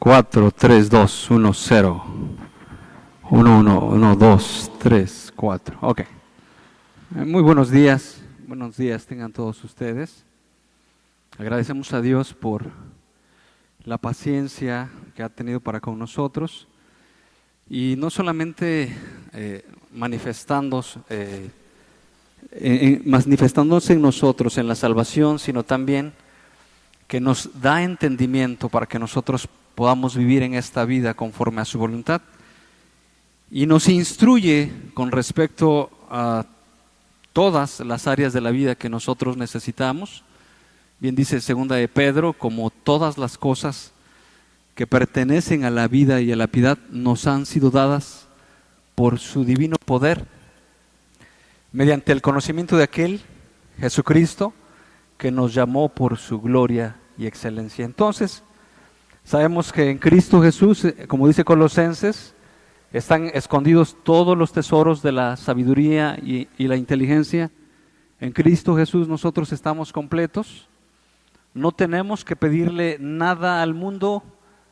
4, 3, 2, 1, 0. 1, 1, 1, 2, 3, 4. Ok. Muy buenos días tengan todos ustedes. Agradecemos a Dios por la paciencia que ha tenido para con nosotros y no solamente manifestándose en nosotros en la salvación, sino también que nos da entendimiento para que nosotros podamos vivir en esta vida conforme a su voluntad y nos instruye con respecto a todas las áreas de la vida que nosotros necesitamos. Bien dice segunda de Pedro, como todas las cosas que pertenecen a la vida y a la piedad nos han sido dadas por su divino poder, mediante el conocimiento de aquel, Jesucristo, que nos llamó por su gloria y excelencia. Entonces, sabemos que en Cristo Jesús, como dice Colosenses, están escondidos todos los tesoros de la sabiduría y la inteligencia. En Cristo Jesús nosotros estamos completos. No tenemos que pedirle nada al mundo,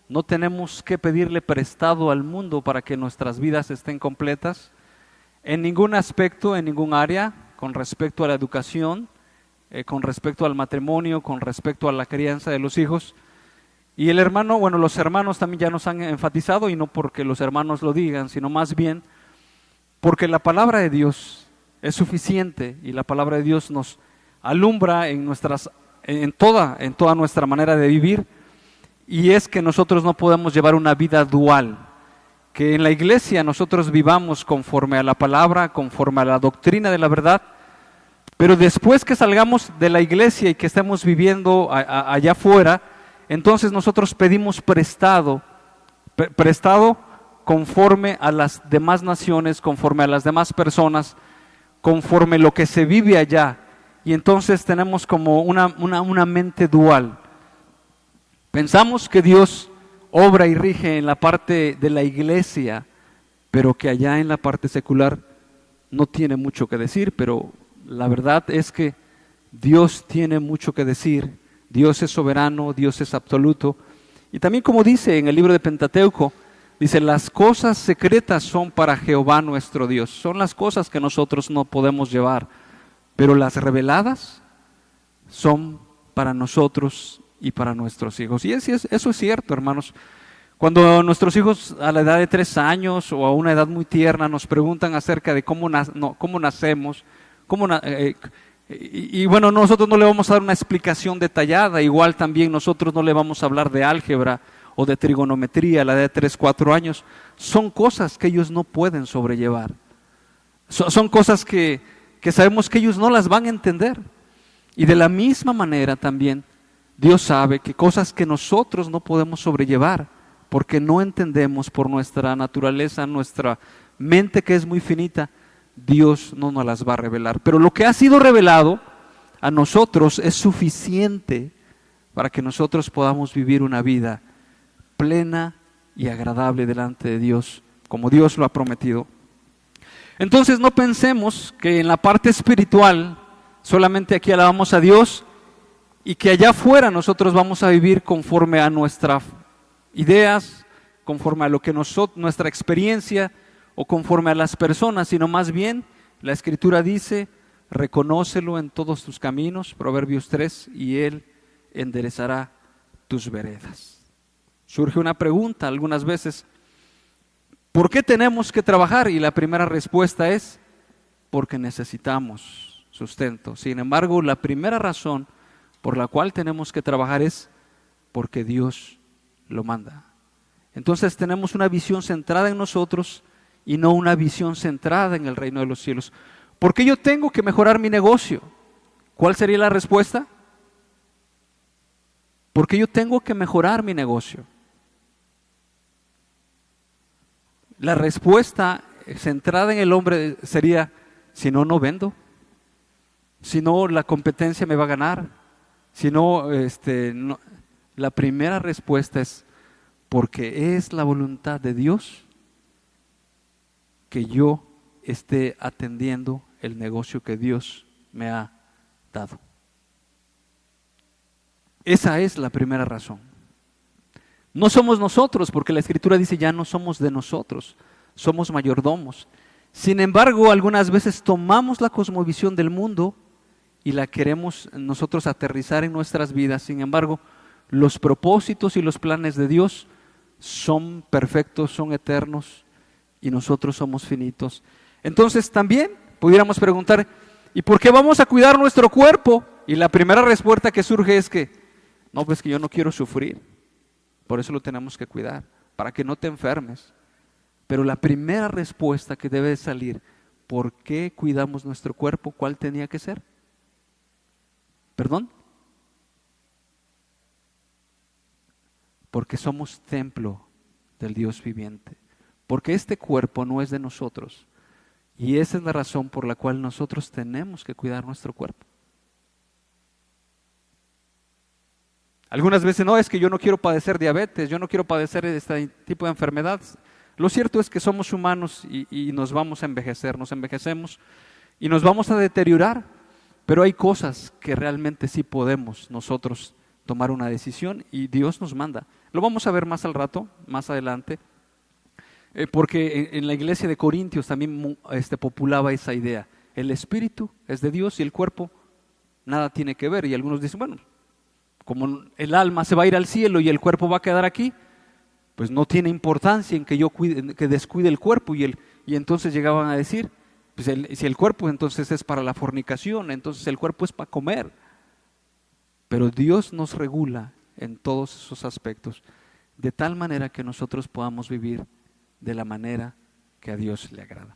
no tenemos que pedirle prestado al mundo para que nuestras vidas estén completas. En ningún aspecto, en ningún área, con respecto a la educación, con respecto al matrimonio, con respecto a la crianza de los hijos. Y el hermano, los hermanos también ya nos han enfatizado, y no porque los hermanos lo digan, sino más bien porque la palabra de Dios es suficiente y la palabra de Dios nos alumbra en toda nuestra manera de vivir, y es que nosotros no podemos llevar una vida dual, que en la iglesia nosotros vivamos conforme a la palabra, conforme a la doctrina de la verdad, pero después que salgamos de la iglesia y que estemos viviendo allá afuera, entonces nosotros pedimos prestado conforme a las demás naciones, conforme a las demás personas, conforme lo que se vive allá, y entonces tenemos como una mente dual. Pensamos que Dios obra y rige en la parte de la iglesia, pero que allá en la parte secular no tiene mucho que decir, pero la verdad es que Dios tiene mucho que decir. Dios es soberano, Dios es absoluto. Y también, como dice en el libro de Pentateuco, dice: las cosas secretas son para Jehová nuestro Dios. Son las cosas que nosotros no podemos llevar, pero las reveladas son para nosotros y para nuestros hijos. Y eso es cierto, hermanos. Cuando nuestros hijos a la edad de 3 años o a una edad muy tierna nos preguntan acerca de cómo nacemos, nosotros no le vamos a dar una explicación detallada. Igual también nosotros no le vamos a hablar de álgebra o de trigonometría a la edad de 3, 4 años. Son cosas que ellos no pueden sobrellevar. Son cosas que sabemos que ellos no las van a entender. Y de la misma manera también Dios sabe que cosas que nosotros no podemos sobrellevar, porque no entendemos por nuestra naturaleza, nuestra mente que es muy finita, Dios no nos las va a revelar. Pero lo que ha sido revelado a nosotros es suficiente para que nosotros podamos vivir una vida plena y agradable delante de Dios, como Dios lo ha prometido. Entonces no pensemos que en la parte espiritual solamente aquí alabamos a Dios y que allá afuera nosotros vamos a vivir conforme a nuestras ideas, conforme a lo que nuestra experiencia o conforme a las personas, sino más bien la Escritura dice: reconócelo en todos tus caminos, Proverbios 3, y Él enderezará tus veredas. Surge una pregunta algunas veces: ¿por qué tenemos que trabajar? Y la primera respuesta es: porque necesitamos sustento. Sin embargo, la primera razón por la cual tenemos que trabajar es porque Dios lo manda. Entonces tenemos una visión centrada en nosotros y no una visión centrada en el reino de los cielos. ¿Por qué yo tengo que mejorar mi negocio? ¿Cuál sería la respuesta? Porque yo tengo que mejorar mi negocio. La respuesta centrada en el hombre sería: si no, no vendo. Si no, la competencia me va a ganar. Si no, no. La primera respuesta es: porque es la voluntad de Dios que yo esté atendiendo el negocio que Dios me ha dado. Esa es la primera razón. No somos nosotros, porque la Escritura dice ya no somos de nosotros, somos mayordomos. Sin embargo, algunas veces tomamos la cosmovisión del mundo y la queremos nosotros aterrizar en nuestras vidas. Sin embargo, los propósitos y los planes de Dios son perfectos, son eternos y nosotros somos finitos. Entonces también pudiéramos preguntar, ¿y por qué vamos a cuidar nuestro cuerpo? Y la primera respuesta que surge es que, no, pues que yo no quiero sufrir, por eso lo tenemos que cuidar, para que no te enfermes. Pero la primera respuesta que debe salir, ¿por qué cuidamos nuestro cuerpo? ¿Cuál tenía que ser? ¿Perdón? Porque somos templo del Dios viviente, porque este cuerpo no es de nosotros, y esa es la razón por la cual nosotros tenemos que cuidar nuestro cuerpo. Algunas veces, no, es que yo no quiero padecer diabetes, yo no quiero padecer este tipo de enfermedades. Lo cierto es que somos humanos y nos vamos a envejecer, nos envejecemos y nos vamos a deteriorar, pero hay cosas que realmente sí podemos nosotros tomar una decisión y Dios nos manda. Lo vamos a ver más al rato, más adelante, porque en la iglesia de Corintios también populaba esa idea. El espíritu es de Dios y el cuerpo nada tiene que ver. Y algunos dicen, bueno, como el alma se va a ir al cielo y el cuerpo va a quedar aquí, pues no tiene importancia en que yo que descuide el cuerpo. Y entonces llegaban a decir, pues si el cuerpo entonces es para la fornicación, entonces el cuerpo es para comer. Pero Dios nos regula en todos esos aspectos, de tal manera que nosotros podamos vivir de la manera que a Dios le agrada.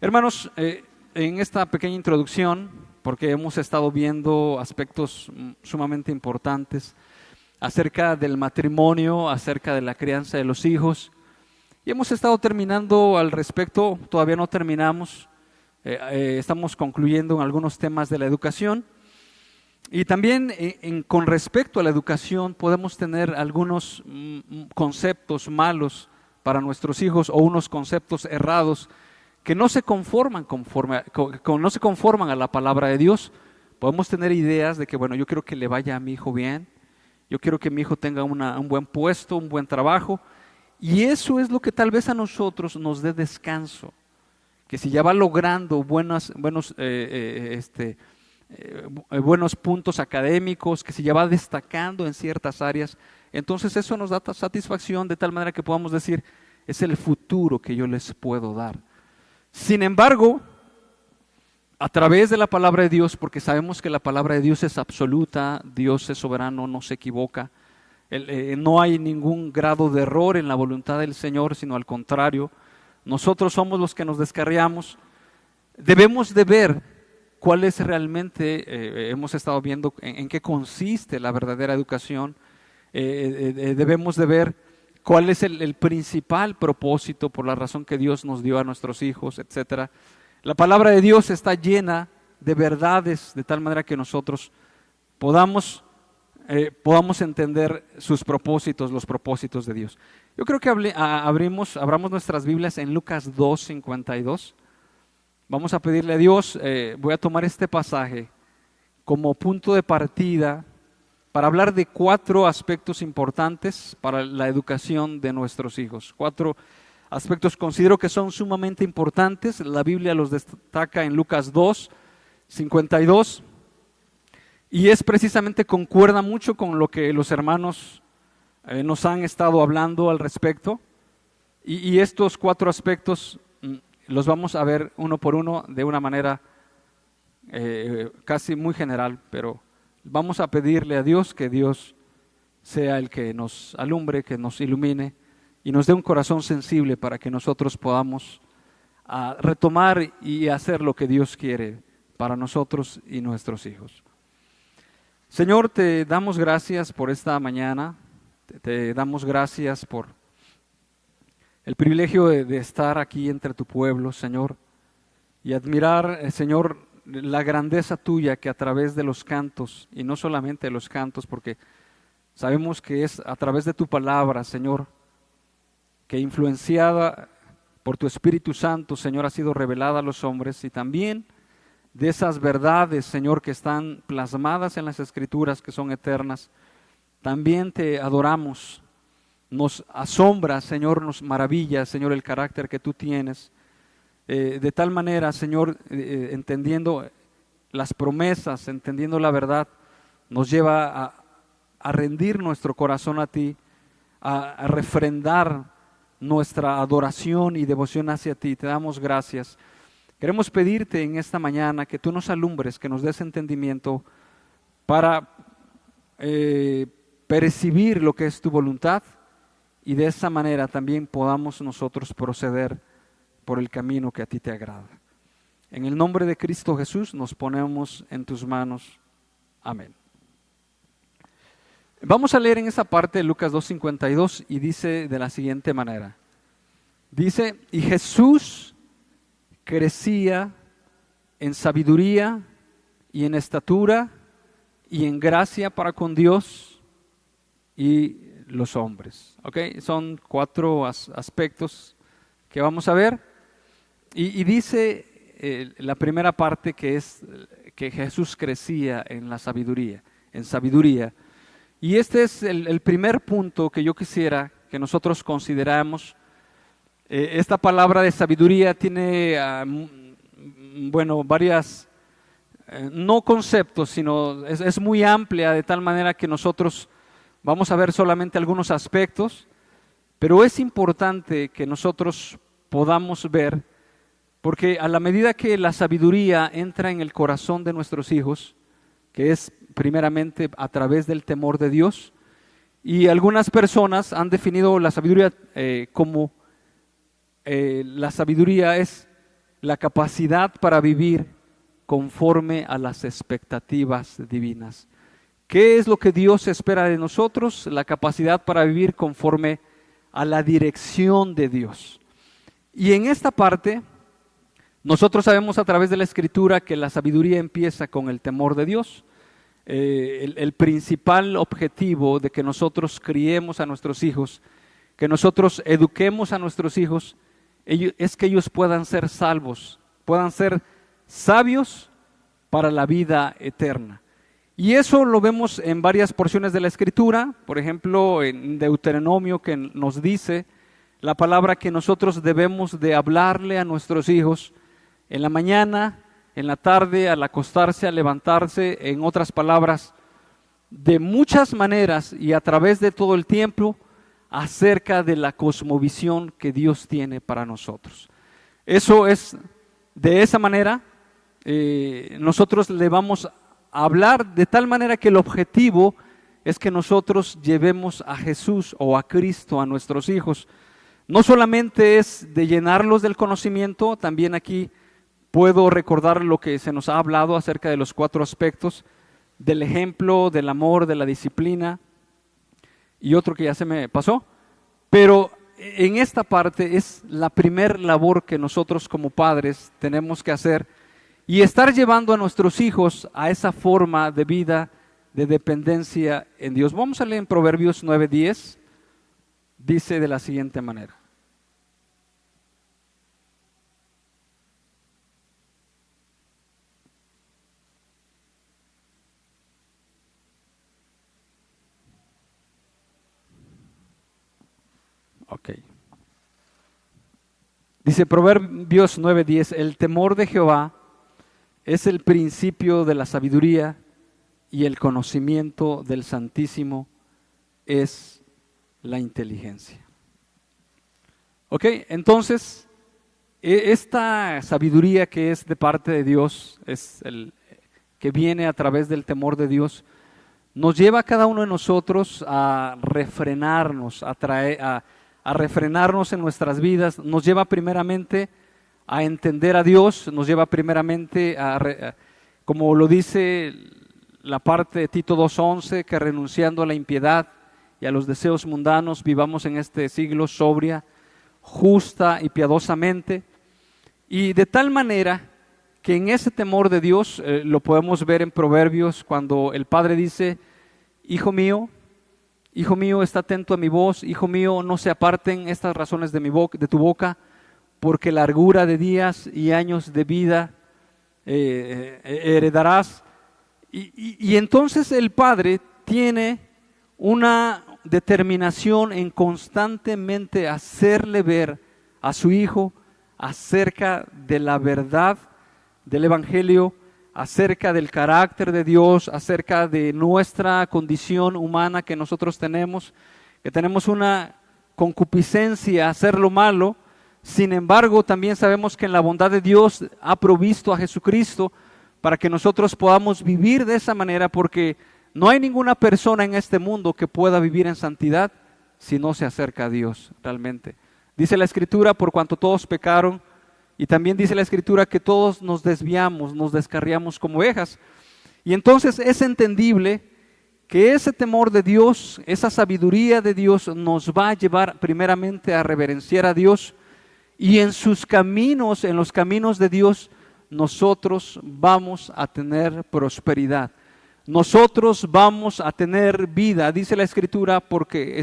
Hermanos, en esta pequeña introducción, porque hemos estado viendo aspectos sumamente importantes acerca del matrimonio, acerca de la crianza de los hijos, y hemos estado terminando al respecto, todavía no terminamos, estamos concluyendo en algunos temas de la educación, y también con respecto a la educación podemos tener algunos conceptos malos para nuestros hijos o unos conceptos errados que no se conforman no se conforman a la palabra de Dios. Podemos tener ideas de que, bueno, yo quiero que le vaya a mi hijo bien, yo quiero que mi hijo tenga un buen puesto, un buen trabajo, y eso es lo que tal vez a nosotros nos dé descanso, que si ya va logrando buenos puntos académicos, que si ya va destacando en ciertas áreas, entonces eso nos da satisfacción de tal manera que podamos decir, es el futuro que yo les puedo dar. Sin embargo, a través de la palabra de Dios, porque sabemos que la palabra de Dios es absoluta, Dios es soberano, no se equivoca, no hay ningún grado de error en la voluntad del Señor, sino al contrario, nosotros somos los que nos descarriamos. Debemos de ver cuál es realmente, hemos estado viendo en qué consiste la verdadera educación, debemos de ver cuál es el principal propósito por la razón que Dios nos dio a nuestros hijos, etcétera. La palabra de Dios está llena de verdades de tal manera que nosotros podamos entender sus propósitos, los propósitos de Dios. Yo creo que abramos nuestras Biblias en Lucas 2:52. Vamos a pedirle a Dios, voy a tomar este pasaje como punto de partida para hablar de 4 aspectos importantes para la educación de nuestros hijos. 4 aspectos considero que son sumamente importantes. La Biblia los destaca en Lucas 2:52 y es precisamente, concuerda mucho con lo que los hermanos nos han estado hablando al respecto. Y estos 4 aspectos los vamos a ver uno por uno de una manera casi muy general, pero vamos a pedirle a Dios que Dios sea el que nos alumbre, que nos ilumine y nos dé un corazón sensible para que nosotros podamos retomar y hacer lo que Dios quiere para nosotros y nuestros hijos. Señor, te damos gracias por esta mañana, te damos gracias por el privilegio de estar aquí entre tu pueblo, Señor, y admirar, Señor, la grandeza tuya que a través de los cantos, y no solamente de los cantos, porque sabemos que es a través de tu palabra, Señor, que influenciada por tu Espíritu Santo, Señor, ha sido revelada a los hombres, y también de esas verdades, Señor, que están plasmadas en las Escrituras, que son eternas. También te adoramos nos asombra, Señor, nos maravilla, Señor, el carácter que tú tienes. De tal manera, Señor, entendiendo las promesas, entendiendo la verdad, nos lleva a rendir nuestro corazón a ti, a refrendar nuestra adoración y devoción hacia ti. Te damos gracias. Queremos pedirte en esta mañana que tú nos alumbres, que nos des entendimiento para percibir lo que es tu voluntad y de esa manera también podamos nosotros proceder por el camino que a ti te agrada. En el nombre de Cristo Jesús nos ponemos en tus manos. Amén. Vamos a leer en esa parte de Lucas 2:52 y dice de la siguiente manera. Dice, y Jesús crecía en sabiduría y en estatura y en gracia para con Dios y los hombres. ¿Ok? Son 4 aspectos que vamos a ver. Y dice la primera parte que es que Jesús crecía en la sabiduría, en sabiduría. Y este es el primer punto que yo quisiera que nosotros consideramos. Esta palabra de sabiduría tiene, varias, no conceptos, sino es muy amplia, de tal manera que nosotros vamos a ver solamente algunos aspectos, pero es importante que nosotros podamos ver, porque a la medida que la sabiduría entra en el corazón de nuestros hijos, que es primeramente a través del temor de Dios, y algunas personas han definido la sabiduría como la sabiduría es la capacidad para vivir conforme a las expectativas divinas. ¿Qué es lo que Dios espera de nosotros? La capacidad para vivir conforme a la dirección de Dios. Y en esta parte, nosotros sabemos a través de la Escritura que la sabiduría empieza con el temor de Dios. El principal objetivo de que nosotros criemos a nuestros hijos, que nosotros eduquemos a nuestros hijos, es que ellos puedan ser salvos, puedan ser sabios para la vida eterna. Y eso lo vemos en varias porciones de la Escritura, por ejemplo en Deuteronomio, que nos dice la palabra que nosotros debemos de hablarle a nuestros hijos en la mañana, en la tarde, al acostarse, al levantarse, en otras palabras, de muchas maneras y a través de todo el tiempo, acerca de la cosmovisión que Dios tiene para nosotros. Eso es, de esa manera, nosotros le vamos a hablar de tal manera que el objetivo es que nosotros llevemos a Jesús o a Cristo a nuestros hijos. No solamente es de llenarlos del conocimiento, también aquí puedo recordar lo que se nos ha hablado acerca de los 4 aspectos, del ejemplo, del amor, de la disciplina, y otro que ya se me pasó, pero en esta parte es la primer labor que nosotros como padres tenemos que hacer y estar llevando a nuestros hijos a esa forma de vida de dependencia en Dios. Vamos a leer en Proverbios 9:10, dice de la siguiente manera. Ok. Dice Proverbios 9:10, el temor de Jehová es el principio de la sabiduría y el conocimiento del Santísimo es la inteligencia. Ok, entonces, esta sabiduría que es de parte de Dios, es el que viene a través del temor de Dios, nos lleva a cada uno de nosotros a refrenarnos, a refrenarnos en nuestras vidas, nos lleva primeramente a entender a Dios, nos lleva primeramente como lo dice la parte de Tito 2:11, que renunciando a la impiedad y a los deseos mundanos vivamos en este siglo sobria, justa y piadosamente, y de tal manera que en ese temor de Dios lo podemos ver en Proverbios cuando el Padre dice, hijo mío, está atento a mi voz, hijo mío, no se aparten estas razones de tu boca, porque largura de días y años de vida heredarás. Y entonces el Padre tiene una determinación en constantemente hacerle ver a su hijo acerca de la verdad del Evangelio, acerca del carácter de Dios, acerca de nuestra condición humana que nosotros tenemos, que tenemos una concupiscencia a hacer lo malo. Sin embargo, también sabemos que en la bondad de Dios ha provisto a Jesucristo para que nosotros podamos vivir de esa manera, porque no hay ninguna persona en este mundo que pueda vivir en santidad si no se acerca a Dios realmente. Dice la Escritura, por cuanto todos pecaron, y también dice la Escritura que todos nos desviamos, nos descarriamos como ovejas. Y entonces es entendible que ese temor de Dios, esa sabiduría de Dios nos va a llevar primeramente a reverenciar a Dios, y en sus caminos, en los caminos de Dios, nosotros vamos a tener prosperidad. Nosotros vamos a tener vida, dice la Escritura, porque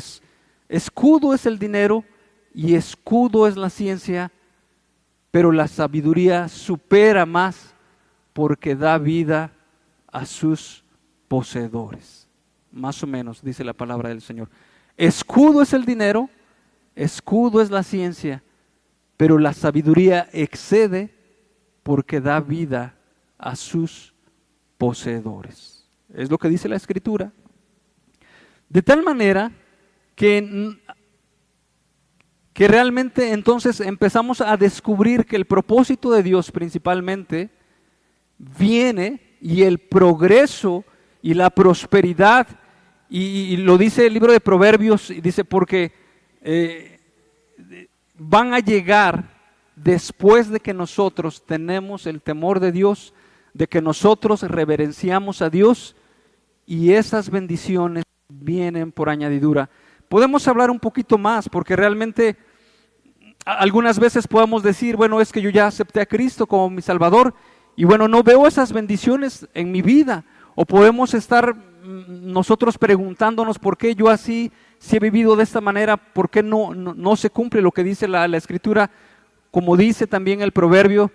escudo es el dinero y escudo es la ciencia, pero la sabiduría supera más porque da vida a sus poseedores. Más o menos, dice la palabra del Señor. Escudo es el dinero, escudo es la ciencia, pero la sabiduría excede porque da vida a sus poseedores. Es lo que dice la Escritura. De tal manera que realmente entonces empezamos a descubrir que el propósito de Dios principalmente viene, y el progreso y la prosperidad, y lo dice el libro de Proverbios, y dice porque van a llegar después de que nosotros tenemos el temor de Dios, de que nosotros reverenciamos a Dios, y esas bendiciones vienen por añadidura. Podemos hablar un poquito más, porque realmente algunas veces podemos decir, bueno, es que yo ya acepté a Cristo como mi Salvador, y bueno, no veo esas bendiciones en mi vida. O podemos estar nosotros preguntándonos por qué yo así, si he vivido de esta manera, por qué no se cumple lo que dice la Escritura, como dice también el proverbio,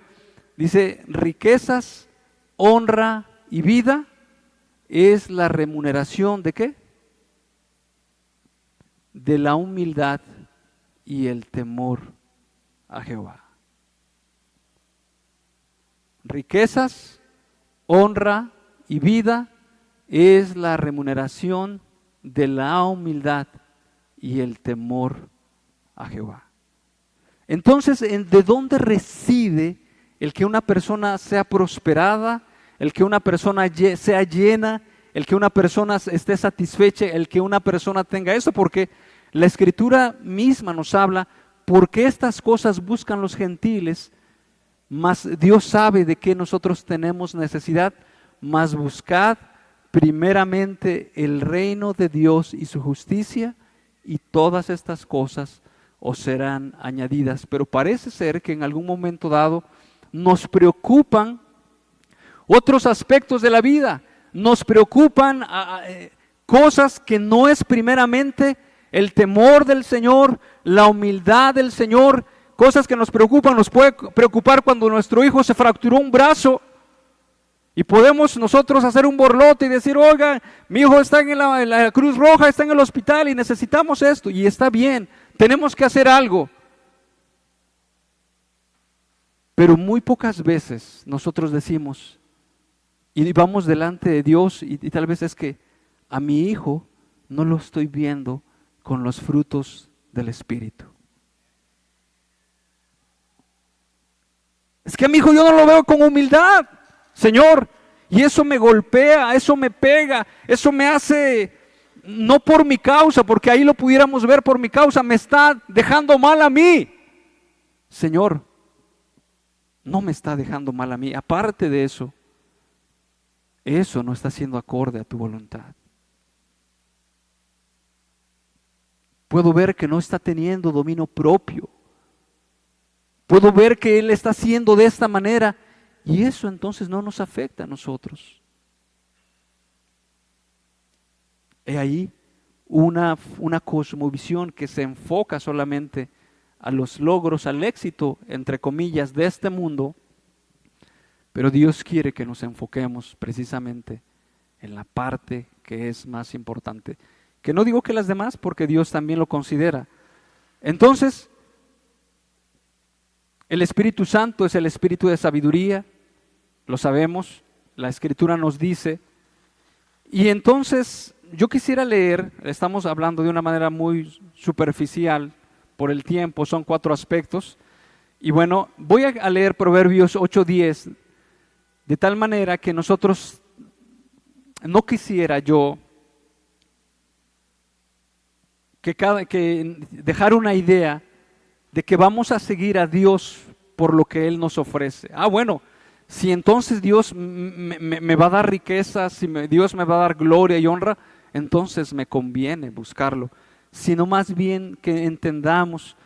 dice, riquezas, honra y vida es la remuneración ¿de qué? De la humildad y el temor a Jehová. Riquezas, honra y vida es la remuneración de la humildad y el temor a Jehová. Entonces, ¿de dónde reside el que una persona sea prosperada, el que una persona sea llena, el que una persona esté satisfecha, el que una persona tenga eso? Porque la Escritura misma nos habla, porque estas cosas buscan los gentiles, mas Dios sabe de qué nosotros tenemos necesidad, mas buscad primeramente el reino de Dios y su justicia, y todas estas cosas os serán añadidas. Pero parece ser que en algún momento dado nos preocupan otros aspectos de la vida, nos preocupan cosas que no es primeramente el temor del Señor, la humildad del Señor, cosas que nos preocupan. Nos puede preocupar cuando nuestro hijo se fracturó un brazo y podemos nosotros hacer un borlote y decir, oiga, mi hijo está en la Cruz Roja, está en el hospital y necesitamos esto, y está bien, tenemos que hacer algo. Pero muy pocas veces nosotros decimos y vamos delante de Dios y tal vez es que a mi hijo no lo estoy viendo con los frutos del Espíritu. Es que a mi hijo yo no lo veo con humildad, Señor, y eso me golpea, eso me pega, eso me hace, no por mi causa, porque ahí lo pudiéramos ver por mi causa, me está dejando mal a mí. Señor, no me está dejando mal a mí. Aparte de eso, eso no está siendo acorde a tu voluntad. Puedo ver que no está teniendo dominio propio. Puedo ver que él está haciendo de esta manera, y eso entonces no nos afecta a nosotros. He ahí una cosmovisión que se enfoca solamente a los logros, al éxito, entre comillas, de este mundo, pero Dios quiere que nos enfoquemos precisamente en la parte que es más importante. Que no digo que las demás, porque Dios también lo considera. Entonces, el Espíritu Santo es el Espíritu de sabiduría, lo sabemos, la Escritura nos dice. Y entonces, yo quisiera leer, estamos hablando de una manera muy superficial por el tiempo, son 4 aspectos. Y bueno, voy a leer Proverbios 8:10, de tal manera que nosotros, no quisiera yo que dejar una idea de que vamos a seguir a Dios por lo que Él nos ofrece. Bueno, si entonces Dios me va a dar riquezas, si Dios me va a dar gloria y honra, entonces me conviene buscarlo. Sino más bien que entendamos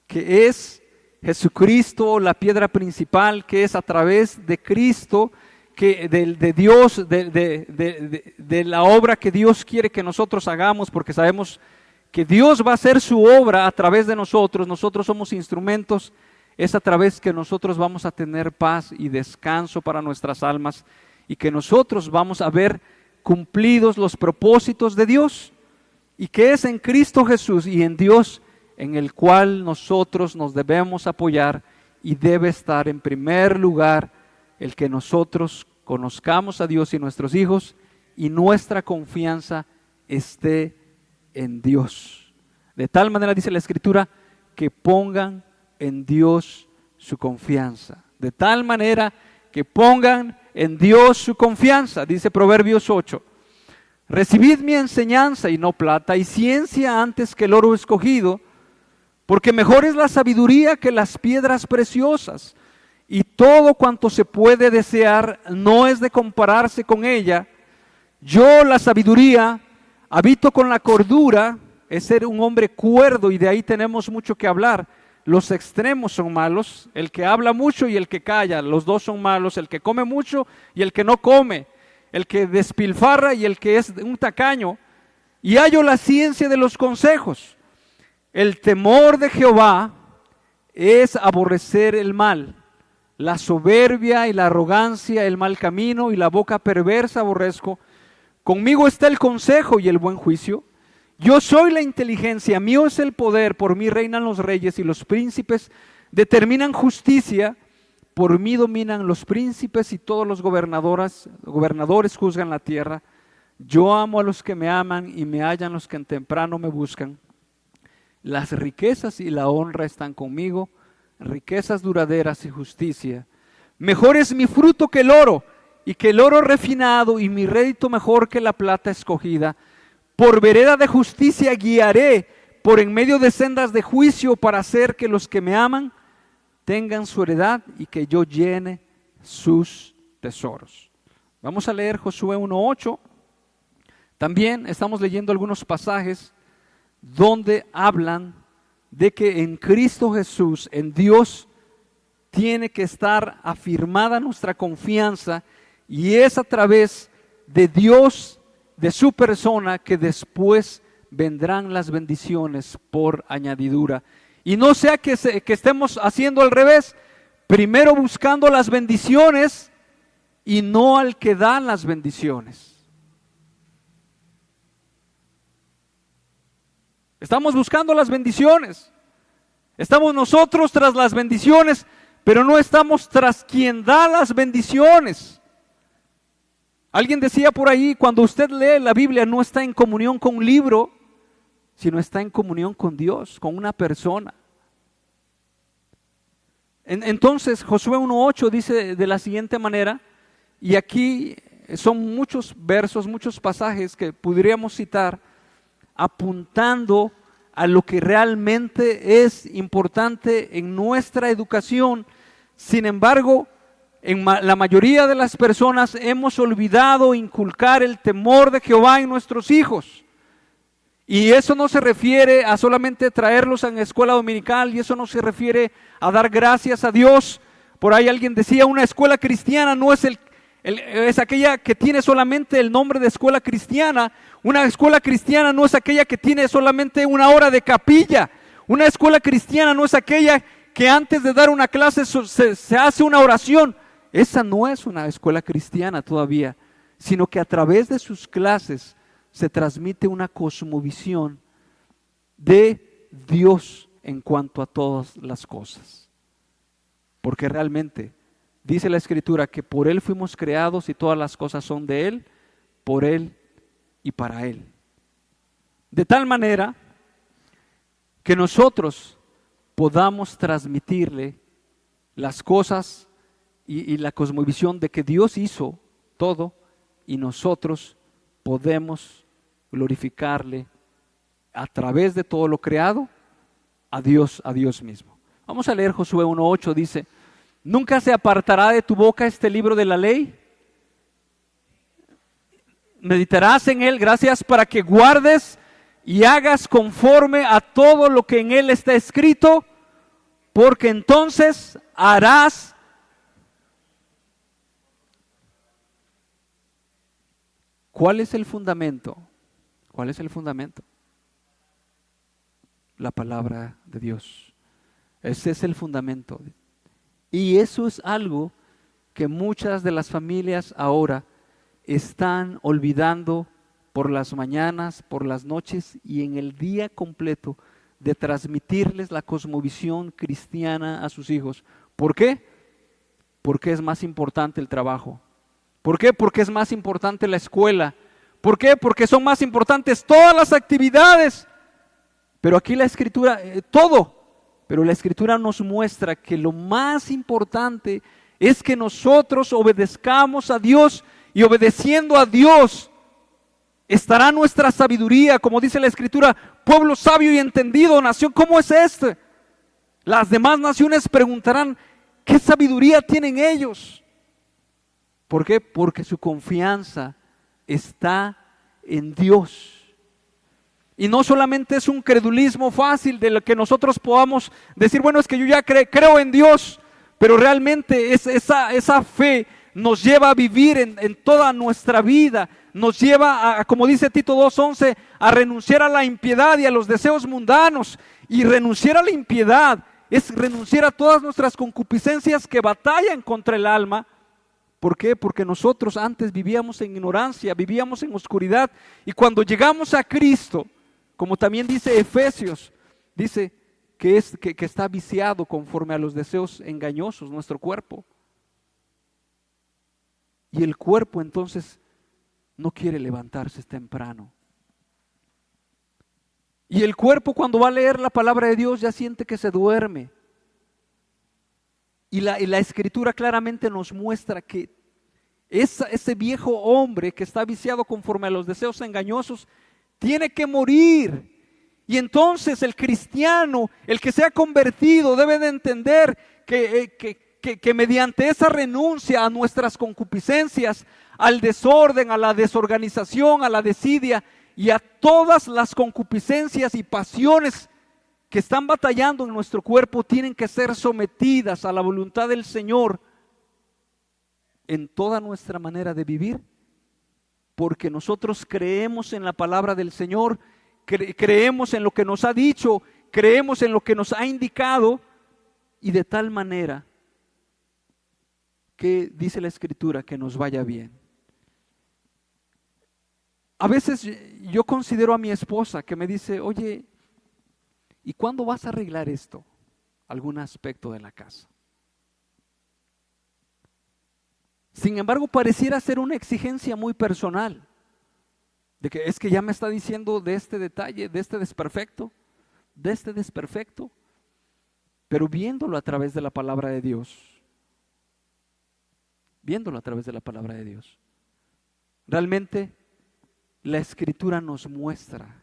que es Jesucristo la piedra principal, que es a través de Cristo, que de Dios, de la obra que Dios quiere que nosotros hagamos, porque sabemos que Dios va a hacer su obra a través de nosotros somos instrumentos, es a través que nosotros vamos a tener paz y descanso para nuestras almas y que nosotros vamos a ver cumplidos los propósitos de Dios, y que es en Cristo Jesús y en Dios en el cual nosotros nos debemos apoyar, y debe estar en primer lugar el que nosotros conozcamos a Dios y nuestros hijos, y nuestra confianza esté en Dios. De tal manera, dice la Escritura, que pongan en Dios su confianza. De tal manera que pongan en Dios su confianza, dice Proverbios 8. Recibid mi enseñanza y no plata, y ciencia antes que el oro escogido, porque mejor es la sabiduría que las piedras preciosas, y todo cuanto se puede desear no es de compararse con ella. Yo, la sabiduría, habito con la cordura, es ser un hombre cuerdo, y de ahí tenemos mucho que hablar. Los extremos son malos, el que habla mucho y el que calla, los dos son malos, el que come mucho y el que no come, el que despilfarra y el que es un tacaño. Y hallo la ciencia de los consejos. El temor de Jehová es aborrecer el mal, la soberbia y la arrogancia, el mal camino y la boca perversa aborrezco. Conmigo está el consejo y el buen juicio. Yo soy la inteligencia, mío es el poder, por mí reinan los reyes y los príncipes determinan justicia, por mí dominan los príncipes y todos los gobernadores juzgan la tierra. Yo amo a los que me aman y me hallan los que en temprano me buscan. Las riquezas y la honra están conmigo, riquezas duraderas y justicia. Mejor es mi fruto que el oro, y que el oro refinado, y mi rédito mejor que la plata escogida. Por vereda de justicia guiaré, por en medio de sendas de juicio, para hacer que los que me aman tengan su heredad y que yo llene sus tesoros. Vamos a leer Josué 1:8. También estamos leyendo algunos pasajes donde hablan de que en Cristo Jesús, en Dios, tiene que estar afirmada nuestra confianza, y es a través de Dios, de su persona, que después vendrán las bendiciones por añadidura. Y no sea que estemos haciendo al revés, primero buscando las bendiciones y no al que da las bendiciones. Estamos buscando las bendiciones, estamos nosotros tras las bendiciones, pero no estamos tras quien da las bendiciones. Alguien decía por ahí, cuando usted lee la Biblia no está en comunión con un libro, sino está en comunión con Dios, con una persona. Entonces Josué 1:8 dice de la siguiente manera, y aquí son muchos versos, muchos pasajes que podríamos citar, apuntando a lo que realmente es importante en nuestra educación. Sin embargo, la mayoría de las personas hemos olvidado inculcar el temor de Jehová en nuestros hijos. Y eso no se refiere a solamente traerlos a la escuela dominical, y eso no se refiere a dar gracias a Dios. Por ahí alguien decía, una escuela cristiana no es es aquella que tiene solamente el nombre de escuela cristiana. Una escuela cristiana no es aquella que tiene solamente una hora de capilla. Una escuela cristiana no es aquella que antes de dar una clase se hace una oración. Esa no es una escuela cristiana todavía, sino que a través de sus clases se transmite una cosmovisión de Dios en cuanto a todas las cosas. Porque realmente dice la Escritura que por Él fuimos creados y todas las cosas son de Él, por Él y para Él. De tal manera que nosotros podamos transmitirle las cosas y la cosmovisión de que Dios hizo todo y nosotros podemos glorificarle a través de todo lo creado a Dios mismo. Vamos a leer Josué 1:8, dice: ¿nunca se apartará de tu boca este libro de la ley? Meditarás en él, gracias, para que guardes y hagas conforme a todo lo que en él está escrito, porque entonces harás. ¿Cuál es el fundamento? ¿Cuál es el fundamento? La palabra de Dios. Ese es el fundamento. Y eso es algo que muchas de las familias ahora están olvidando por las mañanas, por las noches y en el día completo, de transmitirles la cosmovisión cristiana a sus hijos. ¿Por qué? Porque es más importante el trabajo. ¿Por qué? Porque es más importante la escuela. ¿Por qué? Porque son más importantes todas las actividades. Pero aquí la Escritura, pero la Escritura nos muestra que lo más importante es que nosotros obedezcamos a Dios, y obedeciendo a Dios estará nuestra sabiduría, como dice la Escritura: pueblo sabio y entendido, nación, ¿cómo es este? Las demás naciones preguntarán: ¿qué sabiduría tienen ellos? ¿Por qué? Porque su confianza está en Dios. Y no solamente es un credulismo fácil de lo que nosotros podamos decir: bueno, es que yo ya creo en Dios, pero realmente esa fe nos lleva a vivir en toda nuestra vida, nos lleva a, como dice Tito 2:11, a renunciar a la impiedad y a los deseos mundanos. Y renunciar a la impiedad es renunciar a todas nuestras concupiscencias que batallan contra el alma. ¿Por qué? Porque nosotros antes vivíamos en ignorancia, vivíamos en oscuridad, y cuando llegamos a Cristo, como también dice Efesios, dice que está viciado conforme a los deseos engañosos nuestro cuerpo. Y el cuerpo entonces no quiere levantarse temprano. Y el cuerpo, cuando va a leer la palabra de Dios, ya siente que se duerme. Y la Escritura claramente nos muestra que ese viejo hombre que está viciado conforme a los deseos engañosos tiene que morir. Y entonces el cristiano, el que se ha convertido, debe de entender que mediante esa renuncia a nuestras concupiscencias, al desorden, a la desorganización, a la desidia y a todas las concupiscencias y pasiones que están batallando en nuestro cuerpo, tienen que ser sometidas a la voluntad del Señor en toda nuestra manera de vivir, porque nosotros creemos en la palabra del Señor, creemos en lo que nos ha dicho, creemos en lo que nos ha indicado, y de tal manera que dice la Escritura que nos vaya bien. A veces yo considero a mi esposa que me dice: oye, ¿y cuándo vas a arreglar esto? Algún aspecto de la casa. Sin embargo, pareciera ser una exigencia muy personal, de que es que ya me está diciendo de este detalle, de este desperfecto, pero viéndolo a través de la palabra de Dios, realmente la Escritura nos muestra.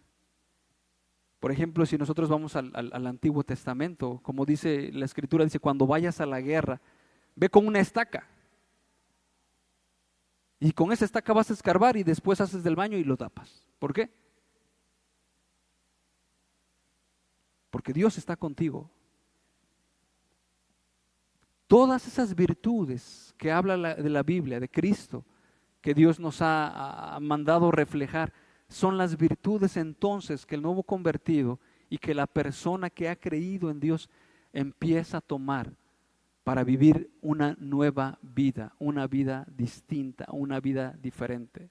Por ejemplo, si nosotros vamos al Antiguo Testamento, como dice la Escritura, dice: cuando vayas a la guerra, ve con una estaca, y con esa estaca vas a escarbar y después haces del baño y lo tapas. ¿Por qué? Porque Dios está contigo. Todas esas virtudes que habla de la Biblia, de Cristo, que Dios nos ha mandado reflejar, son las virtudes entonces que el nuevo convertido y que la persona que ha creído en Dios empieza a tomar para vivir una nueva vida, una vida distinta, una vida diferente.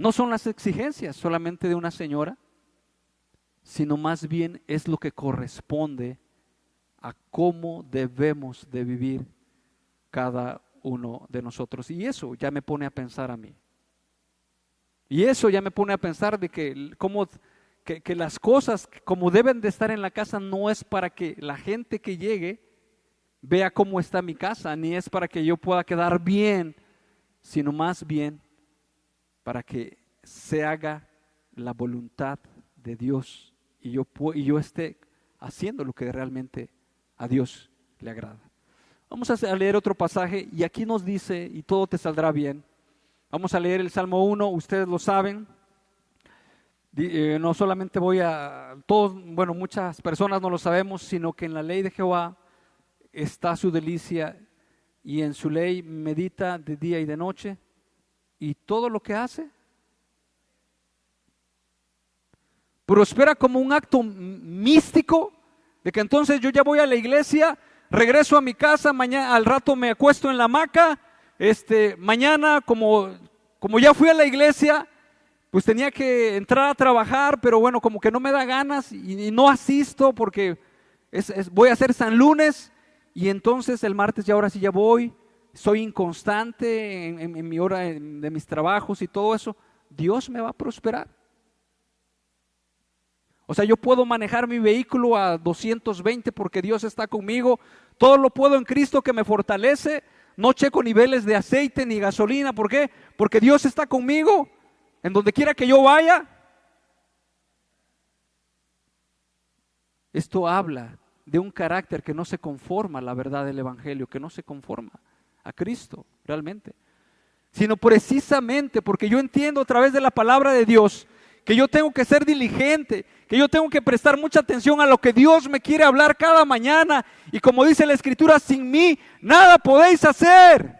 No son las exigencias solamente de una señora, sino más bien es lo que corresponde a cómo debemos de vivir cada uno de nosotros. Y eso ya me pone a pensar a mí. Y eso ya me pone a pensar de que las cosas como deben de estar en la casa no es para que la gente que llegue vea cómo está mi casa, ni es para que yo pueda quedar bien, sino más bien para que se haga la voluntad de Dios y yo esté haciendo lo que realmente a Dios le agrada. Vamos a leer otro pasaje y aquí nos dice, y todo te saldrá bien. Vamos a leer el Salmo 1, ustedes lo saben. No solamente bueno, muchas personas no lo sabemos, sino que en la ley de Jehová está su delicia y en su ley medita de día y de noche, y todo lo que hace prospera como un acto místico de que entonces yo ya voy a la iglesia, regreso a mi casa, mañana al rato me acuesto en la hamaca, mañana como ya fui a la iglesia, pues tenía que entrar a trabajar, pero bueno, como que no me da ganas y no asisto porque voy a hacer San Lunes y entonces el martes ya ahora sí ya voy, soy inconstante en mi hora de mis trabajos y todo eso. Dios me va a prosperar. O sea, yo puedo manejar mi vehículo a 220 porque Dios está conmigo. Todo lo puedo en Cristo que me fortalece. No checo niveles de aceite ni gasolina. ¿Por qué? Porque Dios está conmigo. En donde quiera que yo vaya. Esto habla de un carácter que no se conforma a la verdad del Evangelio, que no se conforma a Cristo realmente, sino precisamente porque yo entiendo a través de la palabra de Dios que yo tengo que ser diligente, que yo tengo que prestar mucha atención a lo que Dios me quiere hablar cada mañana, y como dice la Escritura, sin mí nada podéis hacer.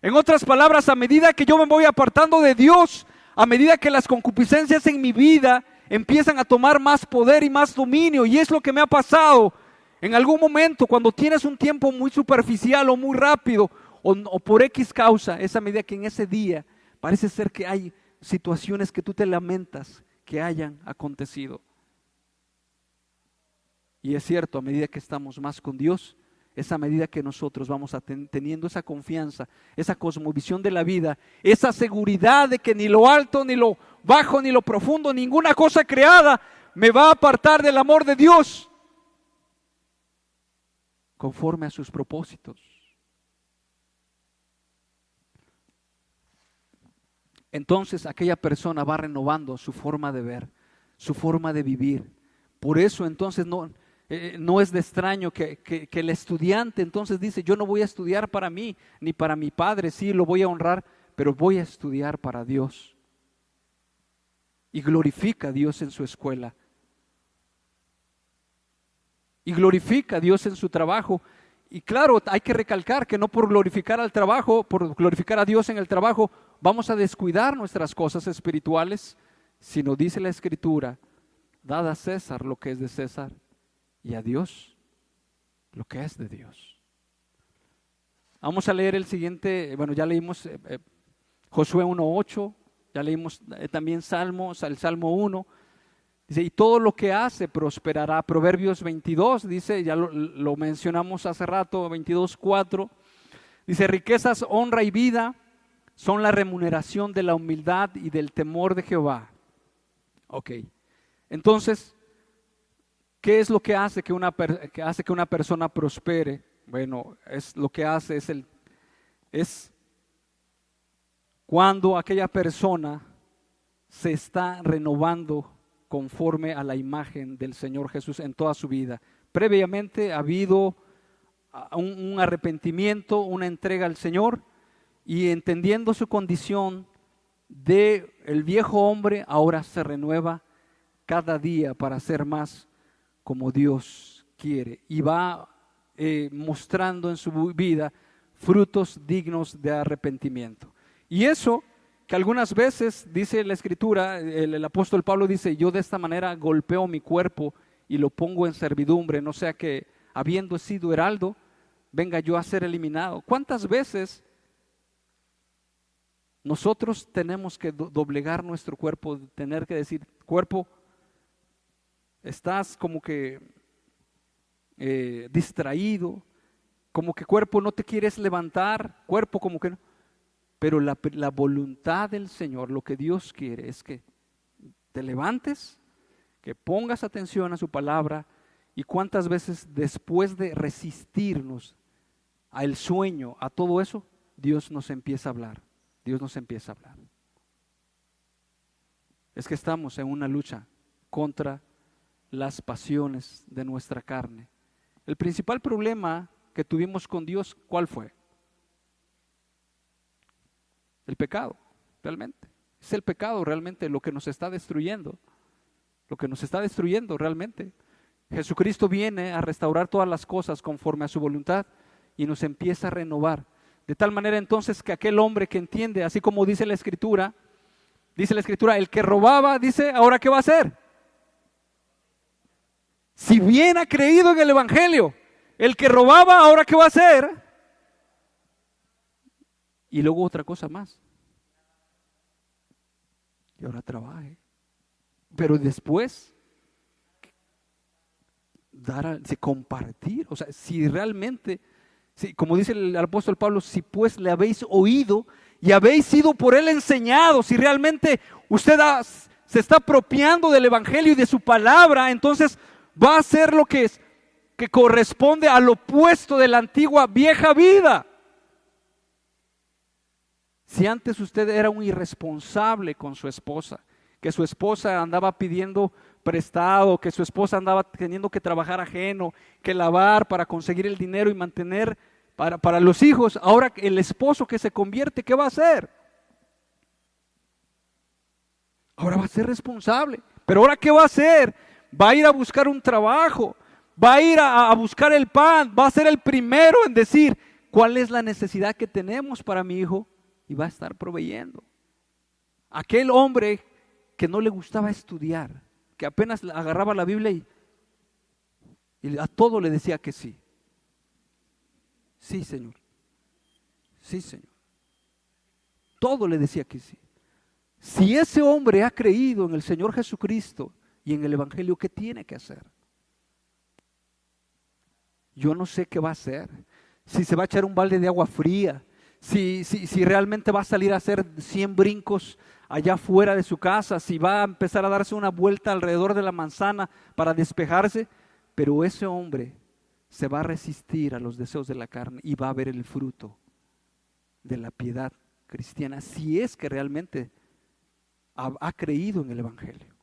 En otras palabras, a medida que yo me voy apartando de Dios, a medida que las concupiscencias en mi vida empiezan a tomar más poder y más dominio, y es lo que me ha pasado en algún momento cuando tienes un tiempo muy superficial o muy rápido o por X causa, esa medida que en ese día parece ser que hay situaciones que tú te lamentas que hayan acontecido. Y es cierto, a medida que estamos más con Dios, es a medida que nosotros vamos teniendo esa confianza, esa cosmovisión de la vida, esa seguridad de que ni lo alto, ni lo bajo, ni lo profundo, ninguna cosa creada me va a apartar del amor de Dios, conforme a sus propósitos. Entonces aquella persona va renovando su forma de ver, su forma de vivir. Por eso entonces no es de extraño que el estudiante entonces dice, yo no voy a estudiar para mí, ni para mi padre, sí lo voy a honrar, pero voy a estudiar para Dios. Y glorifica a Dios en su escuela. Y glorifica a Dios en su trabajo. Y claro, hay que recalcar que no por glorificar al trabajo, por glorificar a Dios en el trabajo, vamos a descuidar nuestras cosas espirituales, sino dice la Escritura, dad a César lo que es de César y a Dios lo que es de Dios. Vamos a leer el siguiente, bueno, ya leímos Josué 1:8, ya leímos también el Salmo 1. Dice, y todo lo que hace prosperará. Proverbios 22, dice, ya lo mencionamos hace rato, 22:4. Dice, riquezas, honra y vida son la remuneración de la humildad y del temor de Jehová. Ok, entonces, ¿qué es lo que hace que una persona prospere? Bueno, lo que hace es cuando aquella persona se está renovando conforme a la imagen del Señor Jesús en toda su vida. Previamente ha habido un arrepentimiento, una entrega al Señor, y entendiendo su condición de el viejo hombre, ahora se renueva cada día para ser más como Dios quiere, y va mostrando en su vida frutos dignos de arrepentimiento. Y eso que algunas veces, dice la Escritura, el apóstol Pablo dice, yo de esta manera golpeo mi cuerpo y lo pongo en servidumbre, no sea que habiendo sido heraldo, venga yo a ser eliminado. ¿Cuántas veces Nosotros tenemos que doblegar nuestro cuerpo, tener que decir, cuerpo, estás como que distraído, como que cuerpo no te quieres levantar, cuerpo como que no. Pero la voluntad del Señor, lo que Dios quiere es que te levantes, que pongas atención a su palabra. Y cuántas veces después de resistirnos al sueño, a todo eso, Dios nos empieza a hablar. Dios nos empieza a hablar. Es que estamos en una lucha contra las pasiones de nuestra carne. El principal problema que tuvimos con Dios, ¿cuál fue? El pecado, realmente. Es el pecado realmente lo que nos está destruyendo. Lo que nos está destruyendo realmente. Jesucristo viene a restaurar todas las cosas conforme a su voluntad y nos empieza a renovar. De tal manera entonces que aquel hombre que entiende, así como dice la Escritura, el que robaba, dice, ¿ahora qué va a hacer? Si bien ha creído en el Evangelio, el que robaba, ¿ahora qué va a hacer? Y luego otra cosa más. Y ahora trabaje. Pero después compartir, o sea, si realmente, como dice el apóstol Pablo, si pues le habéis oído y habéis sido por él enseñados, si realmente usted se está apropiando del evangelio y de su palabra, entonces va a hacer lo que corresponde al opuesto de la antigua vieja vida. Si antes usted era un irresponsable con su esposa, que su esposa andaba pidiendo prestado, que su esposa andaba teniendo que trabajar ajeno, que lavar para conseguir el dinero y mantener para los hijos, ahora el esposo que se convierte, ¿qué va a hacer? Ahora va a ser responsable. Pero ahora ¿qué va a hacer? Va a ir a buscar un trabajo, va a ir a buscar el pan, va a ser el primero en decir cuál es la necesidad que tenemos para mi hijo y va a estar proveyendo. Aquel hombre que no le gustaba estudiar, que apenas agarraba la Biblia y a todo le decía que sí. Sí, Señor. Sí, Señor. Todo le decía que sí. Si ese hombre ha creído en el Señor Jesucristo y en el Evangelio, ¿qué tiene que hacer? Yo no sé qué va a hacer. Si se va a echar un balde de agua fría, si realmente va a salir a hacer 100 brincos allá fuera de su casa, si va a empezar a darse una vuelta alrededor de la manzana para despejarse, pero ese hombre se va a resistir a los deseos de la carne y va a ver el fruto de la piedad cristiana, si es que realmente ha creído en el Evangelio.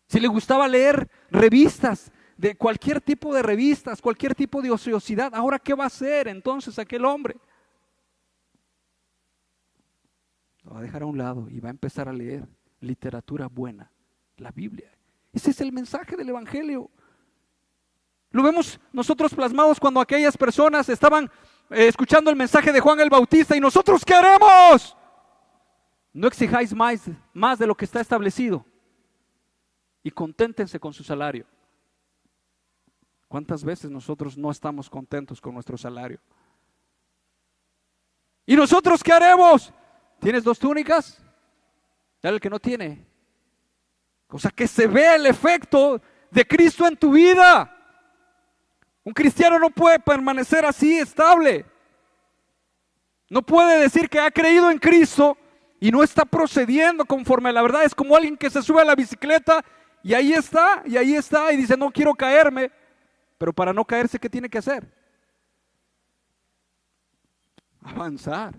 Si le gustaba leer revistas, de cualquier tipo de revistas, cualquier tipo de ociosidad, ¿ahora qué va a hacer entonces aquel hombre? Lo va a dejar a un lado y va a empezar a leer literatura buena, la Biblia. Ese es el mensaje del Evangelio. Lo vemos nosotros plasmados cuando aquellas personas estaban escuchando el mensaje de Juan el Bautista. ¿Y nosotros qué haremos? No exijáis más de lo que está establecido y conténtense con su salario. ¿Cuántas veces nosotros no estamos contentos con nuestro salario? ¿Y nosotros qué haremos? ¿Tienes 2 túnicas? Dale el que no tiene. O sea, que se vea el efecto de Cristo en tu vida. Un cristiano no puede permanecer así estable. No puede decir que ha creído en Cristo y no está procediendo conforme a la verdad. Es como alguien que se sube a la bicicleta y ahí está, y dice, no quiero caerme. Pero para no caerse, ¿qué tiene que hacer? Avanzar,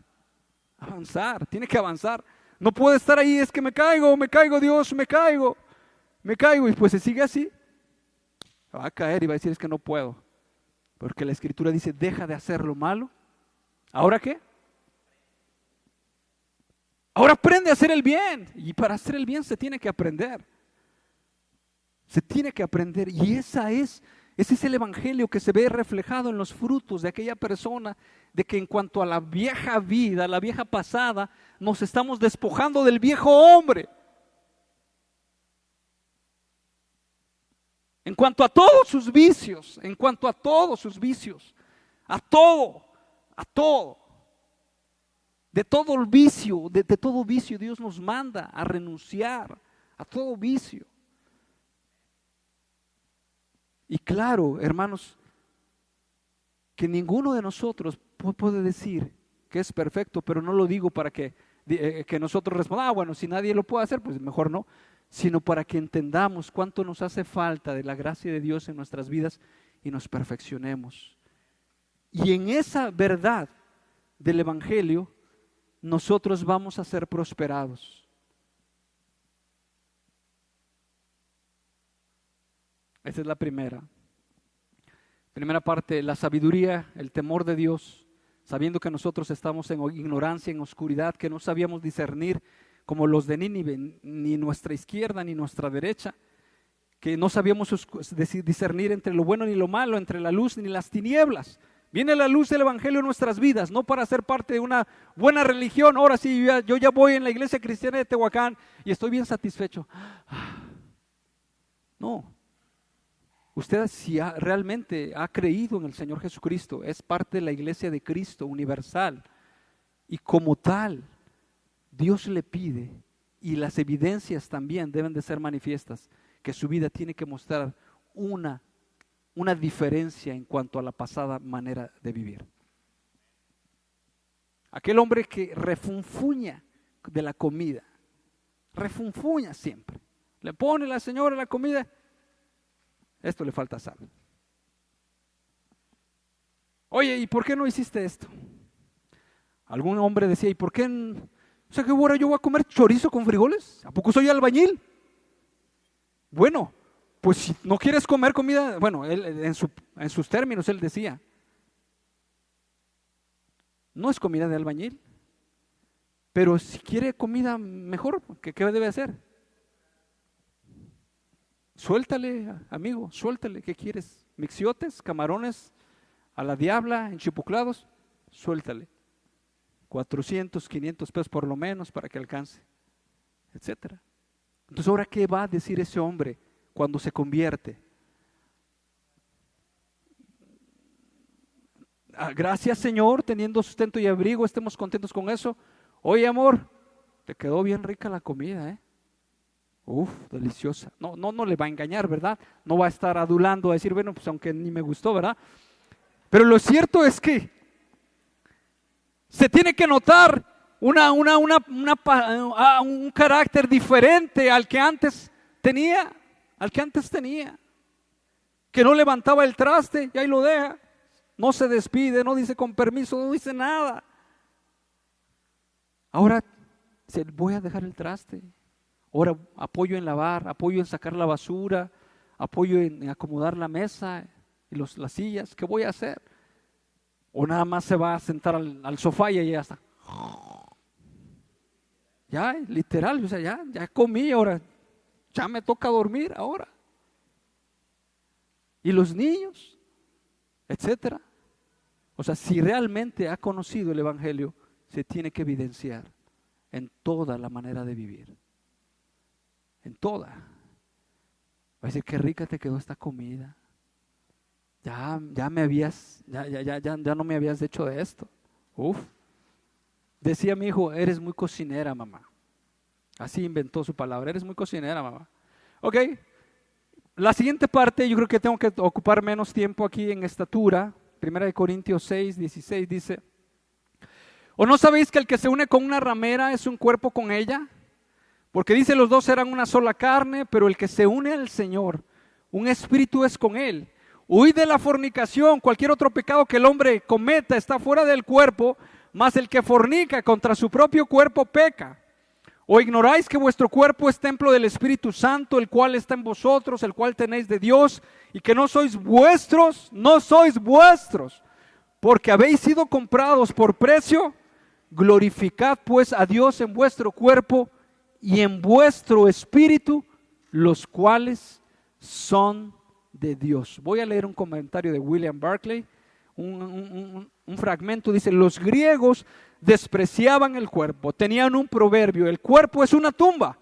tiene que avanzar. No puede estar ahí, es que me caigo, Dios, me caigo, y pues se sigue así. Va a caer y va a decir, es que no puedo. Porque la Escritura dice, deja de hacer lo malo. ¿Ahora qué? Ahora aprende a hacer el bien. Y para hacer el bien se tiene que aprender. Se tiene que aprender. Y ese es el Evangelio que se ve reflejado en los frutos de aquella persona, de que en cuanto a la vieja vida, la vieja pasada, nos estamos despojando del viejo hombre. En cuanto a todos sus vicios, De todo el vicio, de todo vicio Dios nos manda a renunciar a todo vicio. Y claro, hermanos, que ninguno de nosotros puede decir que es perfecto, pero no lo digo para que nosotros respondamos, bueno, si nadie lo puede hacer, pues mejor no, sino para que entendamos cuánto nos hace falta de la gracia de Dios en nuestras vidas y nos perfeccionemos. Y en esa verdad del Evangelio, nosotros vamos a ser prosperados. Esa es la primera parte, la sabiduría, el temor de Dios, sabiendo que nosotros estamos en ignorancia, en oscuridad, que no sabíamos discernir como los de Nínive, ni nuestra izquierda ni nuestra derecha, que no sabíamos discernir entre lo bueno ni lo malo, entre la luz ni las tinieblas. Viene la luz del Evangelio en nuestras vidas, no para ser parte de una buena religión. Ahora sí, yo ya voy en la iglesia cristiana de Tehuacán y estoy bien satisfecho. No. Usted si realmente ha creído en el Señor Jesucristo, es parte de la iglesia de Cristo universal. Y como tal, Dios le pide, y las evidencias también deben de ser manifiestas, que su vida tiene que mostrar una diferencia en cuanto a la pasada manera de vivir. Aquel hombre que refunfuña de la comida, refunfuña siempre, le pone la señora la comida, esto le falta sal. Oye, ¿y por qué no hiciste esto? Algún hombre decía, ¿y por qué? O sea, ¿qué ahora yo voy a comer chorizo con frijoles? ¿A poco soy albañil? Bueno, pues si no quieres comer comida, bueno, él, en sus términos él decía, no es comida de albañil, pero si quiere comida mejor, ¿qué debe hacer? Suéltale, amigo, suéltale, ¿qué quieres? Mixiotes, camarones, a la diabla, enchipuclados, suéltale. 400, 500 pesos por lo menos para que alcance, etcétera. Entonces, ¿ahora qué va a decir ese hombre cuando se convierte? Gracias, Señor, teniendo sustento y abrigo, estemos contentos con eso. Oye, amor, te quedó bien rica la comida, ¿eh? Uf, deliciosa. No le va a engañar, ¿verdad? No va a estar adulando a decir, bueno, pues aunque ni me gustó, ¿verdad? Pero lo cierto es que se tiene que notar un carácter diferente al que antes tenía, que no levantaba el traste y ahí lo deja, no se despide, no dice con permiso, no dice nada. Ahora voy a dejar el traste. Ahora apoyo en lavar, apoyo en sacar la basura, apoyo en acomodar la mesa y las sillas. ¿Qué voy a hacer? O nada más se va a sentar al sofá y ya está. Ya, literal, o sea, ya comí, ahora ya me toca dormir ahora. Y los niños, etcétera. O sea, si realmente ha conocido el Evangelio, se tiene que evidenciar en toda la manera de vivir. En toda. Va a decir, qué rica te quedó esta comida. Ya no me habías hecho de esto. Uf. Decía mi hijo, eres muy cocinera, mamá. Así inventó su palabra, eres muy cocinera, mamá. Ok. La siguiente parte, yo creo que tengo que ocupar menos tiempo aquí en estatura. 1 Corintios 6, 16 dice, ¿o no sabéis que el que se une con una ramera es un cuerpo con ella? Porque dice, los dos serán una sola carne, pero el que se une al Señor, un espíritu es con él. Huid de la fornicación, cualquier otro pecado que el hombre cometa está fuera del cuerpo, mas el que fornica contra su propio cuerpo peca. ¿O ignoráis que vuestro cuerpo es templo del Espíritu Santo, el cual está en vosotros, el cual tenéis de Dios, y que no sois vuestros, porque habéis sido comprados por precio? Glorificad pues a Dios en vuestro cuerpo y en vuestro espíritu, los cuales son de Dios. Voy a leer un comentario de William Barclay, un fragmento, dice, los griegos despreciaban el cuerpo, tenían un proverbio, el cuerpo es una tumba.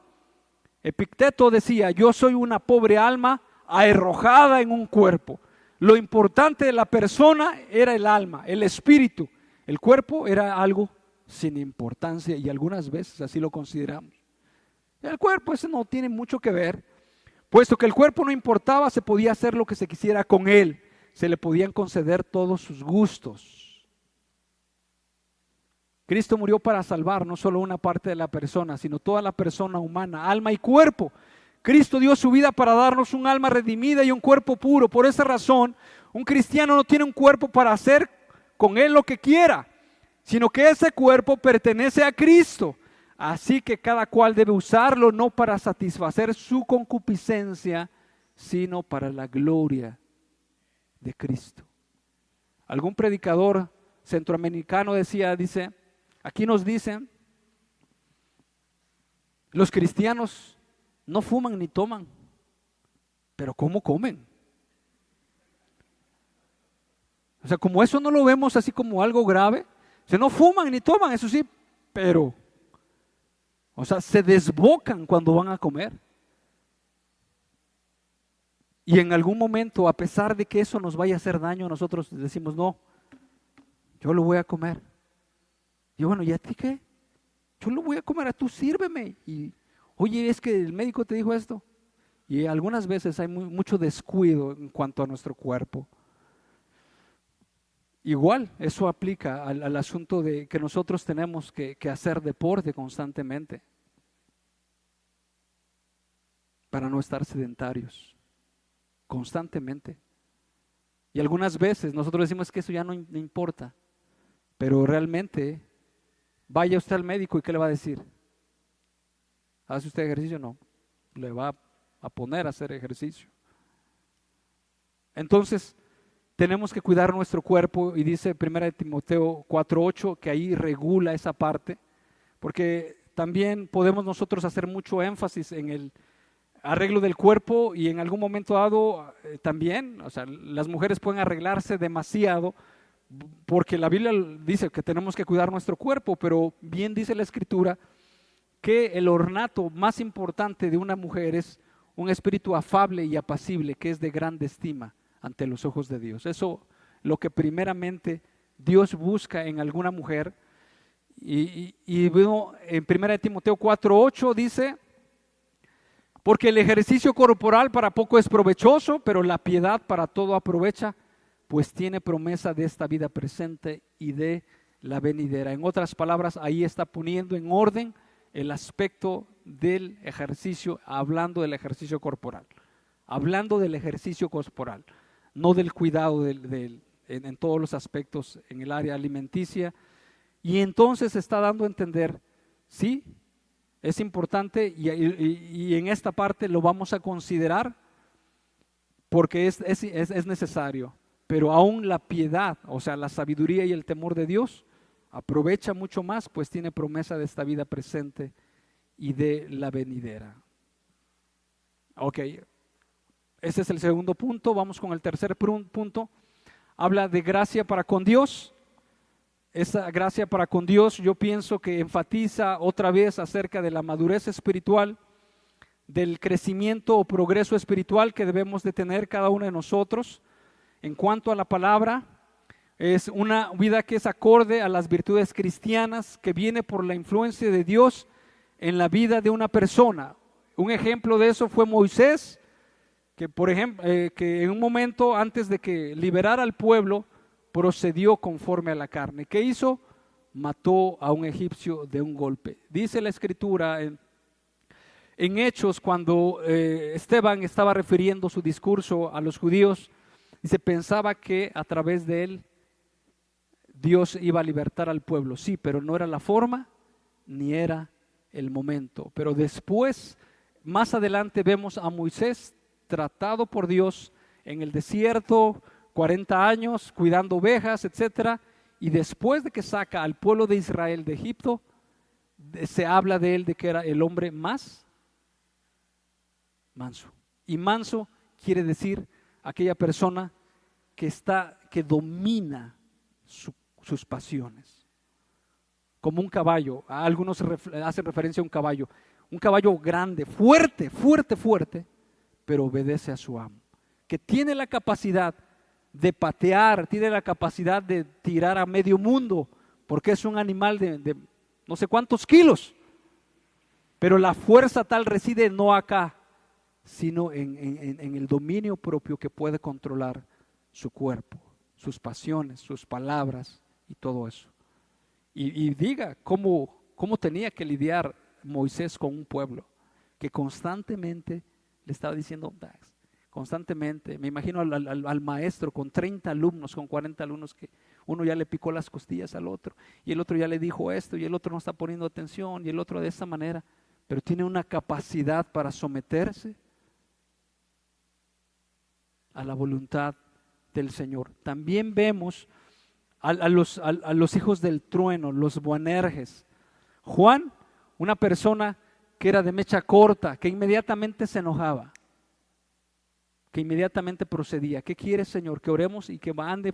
Epicteto decía, yo soy una pobre alma arrojada en un cuerpo. Lo importante de la persona era el alma, el espíritu. El cuerpo era algo sin importancia, y algunas veces así lo consideramos. El cuerpo ese no tiene mucho que ver, puesto que el cuerpo no importaba, se podía hacer lo que se quisiera con él, se le podían conceder todos sus gustos. Cristo murió para salvar no solo una parte de la persona, sino toda la persona humana, alma y cuerpo. Cristo dio su vida para darnos un alma redimida y un cuerpo puro. Por esa razón, un cristiano no tiene un cuerpo para hacer con él lo que quiera, sino que ese cuerpo pertenece a Cristo. Así que cada cual debe usarlo no para satisfacer su concupiscencia, sino para la gloria de Cristo. Algún predicador centroamericano dice, aquí nos dicen, los cristianos no fuman ni toman, pero ¿cómo comen? O sea, como eso no lo vemos así como algo grave, se no fuman ni toman, eso sí, pero, o sea, se desbocan cuando van a comer. Y en algún momento, a pesar de que eso nos vaya a hacer daño, nosotros decimos, no, yo lo voy a comer. Y bueno, ¿y a ti qué? Yo lo voy a comer, a tú sírveme. Y, oye, es que el médico te dijo esto. Y algunas veces hay mucho descuido en cuanto a nuestro cuerpo. Igual, eso aplica al asunto de que nosotros tenemos que hacer deporte constantemente para no estar sedentarios, constantemente. Y algunas veces nosotros decimos que eso ya no importa, pero realmente vaya usted al médico y ¿qué le va a decir? ¿Hace usted ejercicio? No, le va a poner a hacer ejercicio. Entonces, tenemos que cuidar nuestro cuerpo y dice 1 Timoteo 4:8 que ahí regula esa parte, porque también podemos nosotros hacer mucho énfasis en el arreglo del cuerpo y en algún momento dado también, o sea, las mujeres pueden arreglarse demasiado porque la Biblia dice que tenemos que cuidar nuestro cuerpo, pero bien dice la Escritura que el ornato más importante de una mujer es un espíritu afable y apacible que es de grande estima ante los ojos de Dios. Eso lo que primeramente Dios busca en alguna mujer. Y bueno, en 1 Timoteo 4:8 dice, porque el ejercicio corporal para poco es provechoso, pero la piedad para todo aprovecha, pues tiene promesa de esta vida presente y de la venidera. En otras palabras, ahí está poniendo en orden el aspecto del ejercicio, hablando del ejercicio corporal, no del cuidado en todos los aspectos en el área alimenticia. Y entonces está dando a entender, sí, es importante y en esta parte lo vamos a considerar porque es necesario, pero aún la piedad, o sea, la sabiduría y el temor de Dios, aprovecha mucho más, pues tiene promesa de esta vida presente y de la venidera. Ok. Ese es el segundo punto. Vamos con el tercer punto. Habla de gracia para con Dios. Esa gracia para con Dios yo pienso que enfatiza otra vez acerca de la madurez espiritual, del crecimiento o progreso espiritual que debemos de tener cada uno de nosotros. En cuanto a la palabra, es una vida que es acorde a las virtudes cristianas, que viene por la influencia de Dios en la vida de una persona. Un ejemplo de eso fue Moisés, que por ejemplo, que en un momento antes de que liberara al pueblo, procedió conforme a la carne. ¿Qué hizo? Mató a un egipcio de un golpe. Dice la Escritura en Hechos, cuando Esteban estaba refiriendo su discurso a los judíos, dice, pensaba que a través de él Dios iba a libertar al pueblo. Sí, pero no era la forma ni era el momento. Pero después, más adelante, vemos a Moisés tratado por Dios en el desierto, 40 años, cuidando ovejas, etcétera, y después de que saca al pueblo de Israel de Egipto, se habla de él de que era el hombre más manso. Y manso quiere decir aquella persona que domina sus pasiones. Como un caballo, algunos hacen referencia a un caballo grande, fuerte, pero obedece a su amo, que tiene la capacidad de patear, tiene la capacidad de tirar a medio mundo porque es un animal de no sé cuántos kilos, pero la fuerza tal reside no acá, sino en el dominio propio que puede controlar su cuerpo, sus pasiones, sus palabras y todo eso. Y diga cómo tenía que lidiar Moisés con un pueblo que constantemente le estaba diciendo, constantemente, me imagino al maestro con 30 alumnos, con 40 alumnos, que uno ya le picó las costillas al otro, y el otro ya le dijo esto, y el otro no está poniendo atención, y el otro de esa manera, pero tiene una capacidad para someterse a la voluntad del Señor. También vemos a los hijos del trueno, los Boanerges. Juan, una persona que era de mecha corta, que inmediatamente se enojaba, que inmediatamente procedía. ¿Qué quieres, Señor? ¿Que oremos y que ande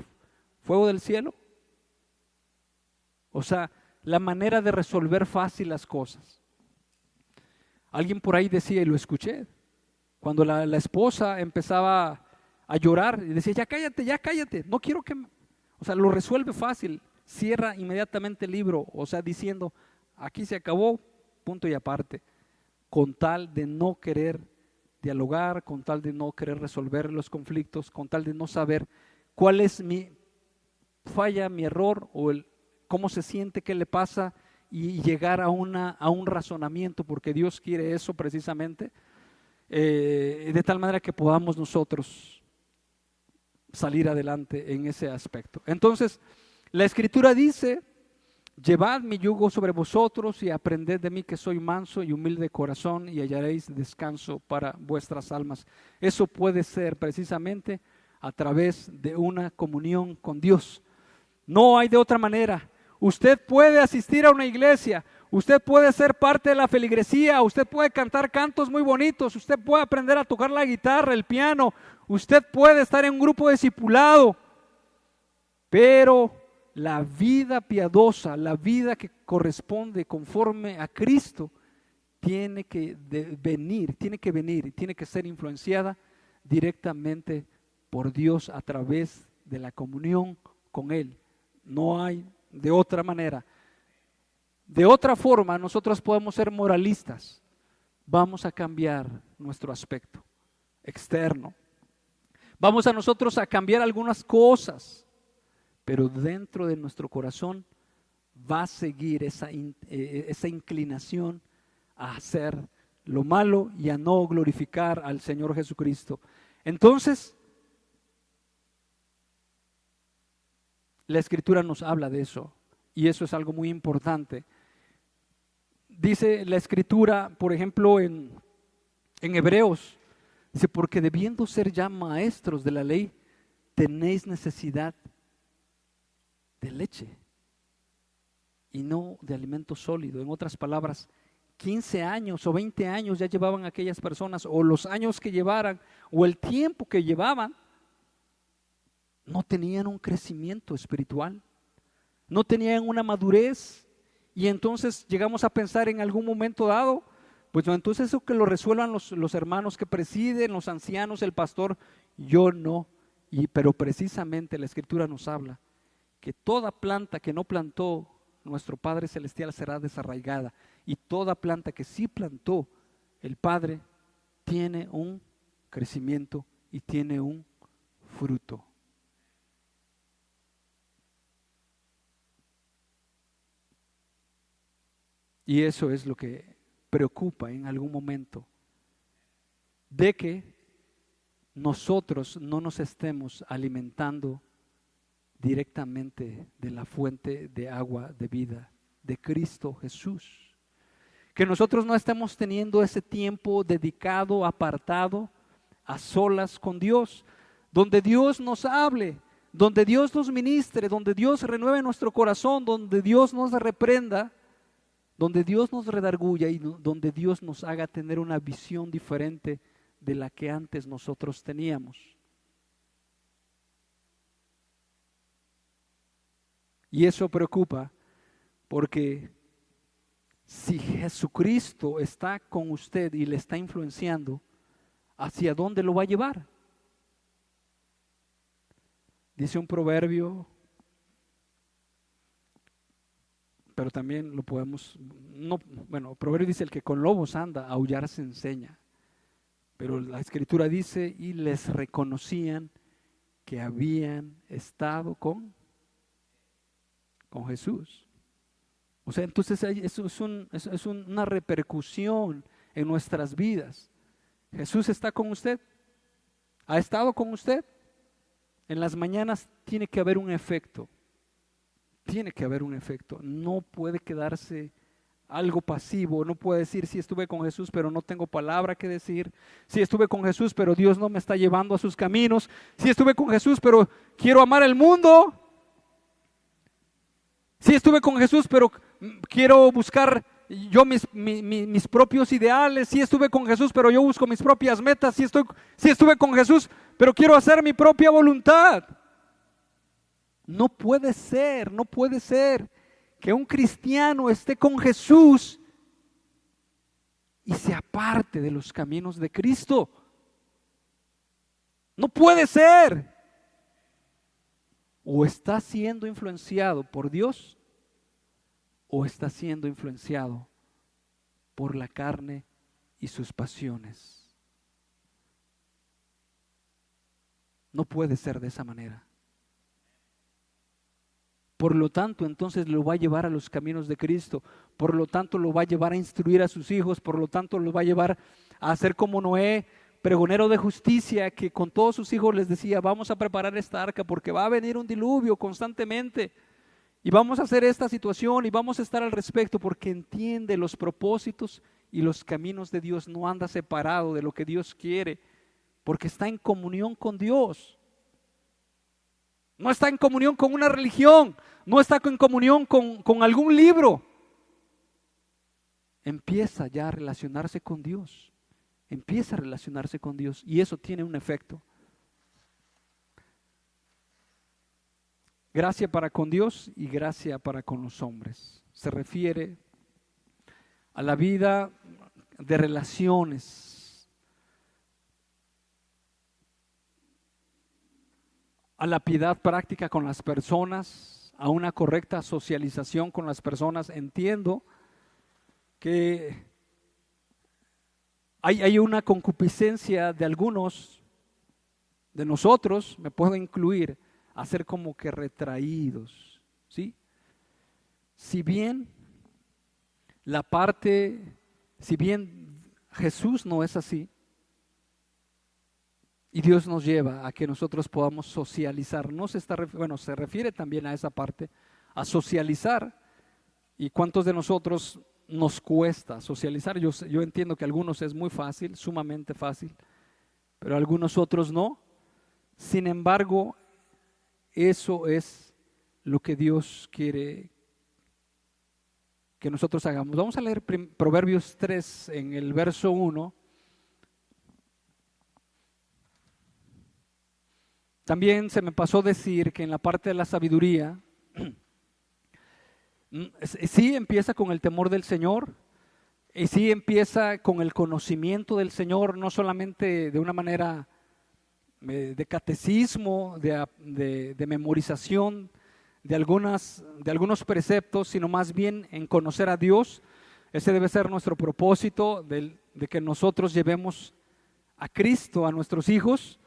fuego del cielo? O sea, la manera de resolver fácil las cosas. Alguien por ahí decía, y lo escuché, cuando la esposa empezaba a llorar y decía, ya cállate, no quiero que... O sea, lo resuelve fácil, cierra inmediatamente el libro, o sea, diciendo, aquí se acabó, punto y aparte, con tal de no querer dialogar, con tal de no querer resolver los conflictos, con tal de no saber cuál es mi falla, mi error, o cómo se siente, qué le pasa, y llegar a un razonamiento, porque Dios quiere eso precisamente, de tal manera que podamos nosotros salir adelante en ese aspecto. Entonces, la Escritura dice, llevad mi yugo sobre vosotros y aprended de mí que soy manso y humilde de corazón y hallaréis descanso para vuestras almas. Eso puede ser precisamente a través de una comunión con Dios. No hay de otra manera. Usted puede asistir a una iglesia, usted puede ser parte de la feligresía, usted puede cantar cantos muy bonitos, usted puede aprender a tocar la guitarra, el piano, usted puede estar en un grupo de discipulado, pero la vida piadosa, la vida que corresponde conforme a Cristo, tiene que venir, tiene que ser influenciada directamente por Dios a través de la comunión con Él. No hay de otra manera. De otra forma, nosotros podemos ser moralistas. Vamos a cambiar nuestro aspecto externo. Vamos a nosotros a cambiar algunas cosas, pero dentro de nuestro corazón va a seguir esa inclinación a hacer lo malo y a no glorificar al Señor Jesucristo. Entonces, la Escritura nos habla de eso, y eso es algo muy importante. Dice la Escritura, por ejemplo, en Hebreos, dice, porque debiendo ser ya maestros de la ley, tenéis necesidad de leche y no de alimento sólido. En otras palabras, 15 años o 20 años ya llevaban aquellas personas, o los años que llevaran, o el tiempo que llevaban, no tenían un crecimiento espiritual, no tenían una madurez, y entonces llegamos a pensar en algún momento dado, pues no, entonces eso que lo resuelvan los hermanos que presiden, los ancianos, el pastor, yo no. Pero precisamente la Escritura nos habla que toda planta que no plantó nuestro Padre Celestial será desarraigada, y toda planta que sí plantó el Padre tiene un crecimiento y tiene un fruto. Y eso es lo que preocupa en algún momento, de que nosotros no nos estemos alimentando directamente de la fuente de agua de vida, de Cristo Jesús. Que nosotros no estemos teniendo ese tiempo dedicado, apartado, a solas con Dios, donde Dios nos hable, donde Dios nos ministre, donde Dios renueve nuestro corazón, donde Dios nos reprenda, donde Dios nos redarguya y donde Dios nos haga tener una visión diferente de la que antes nosotros teníamos. Y eso preocupa, porque si Jesucristo está con usted y le está influenciando, ¿hacia dónde lo va a llevar? Dice un proverbio pero también lo podemos, no, bueno, Proverbio dice, el que con lobos anda, a aullar se enseña. Pero la Escritura dice, y les reconocían que habían estado con Jesús. O sea, entonces eso es una repercusión en nuestras vidas. Jesús está con usted, ha estado con usted. En las mañanas tiene que haber un efecto. Tiene que haber un efecto. No puede quedarse algo pasivo. No puede decir, sí estuve con Jesús, pero no tengo palabra que decir. Sí estuve con Jesús, pero Dios no me está llevando a sus caminos. Sí estuve con Jesús, pero quiero amar el mundo. Sí estuve con Jesús, pero quiero buscar yo mis propios ideales. Sí estuve con Jesús, pero yo busco mis propias metas. Sí estuve con Jesús, pero quiero hacer mi propia voluntad. No puede ser que un cristiano esté con Jesús y se aparte de los caminos de Cristo. No puede ser. O está siendo influenciado por Dios o está siendo influenciado por la carne y sus pasiones. No puede ser de esa manera. Por lo tanto, entonces lo va a llevar a los caminos de Cristo. Por lo tanto, lo va a llevar a instruir a sus hijos. Por lo tanto, lo va a llevar a hacer como Noé, pregonero de justicia, que con todos sus hijos les decía, vamos a preparar esta arca porque va a venir un diluvio constantemente. Y vamos a hacer esta situación y vamos a estar al respecto, porque entiende los propósitos y los caminos de Dios. No anda separado de lo que Dios quiere, porque está en comunión con Dios. No está en comunión con una religión, no está en comunión con algún libro. Empieza ya a relacionarse con Dios, empieza a relacionarse con Dios y eso tiene un efecto. Gracia para con Dios y gracia para con los hombres. Se refiere a la vida de relaciones. A la piedad práctica con las personas, a una correcta socialización con las personas. Entiendo que hay una concupiscencia de algunos de nosotros, me puedo incluir, a ser como que retraídos, ¿sí? Si bien Jesús no es así, y Dios nos lleva a que nosotros podamos socializar. Se refiere también a esa parte, a socializar. ¿Y cuántos de nosotros nos cuesta socializar? Yo entiendo que a algunos es muy fácil, sumamente fácil, pero a algunos otros no. Sin embargo, eso es lo que Dios quiere que nosotros hagamos. Vamos a leer Proverbios 3 en el verso 1. También se me pasó decir que en la parte de la sabiduría, sí empieza con el temor del Señor, y sí empieza con el conocimiento del Señor, no solamente de una manera de catecismo, de memorización de algunos preceptos, sino más bien en conocer a Dios. Ese debe ser nuestro propósito, de que nosotros llevemos a Cristo a nuestros hijos.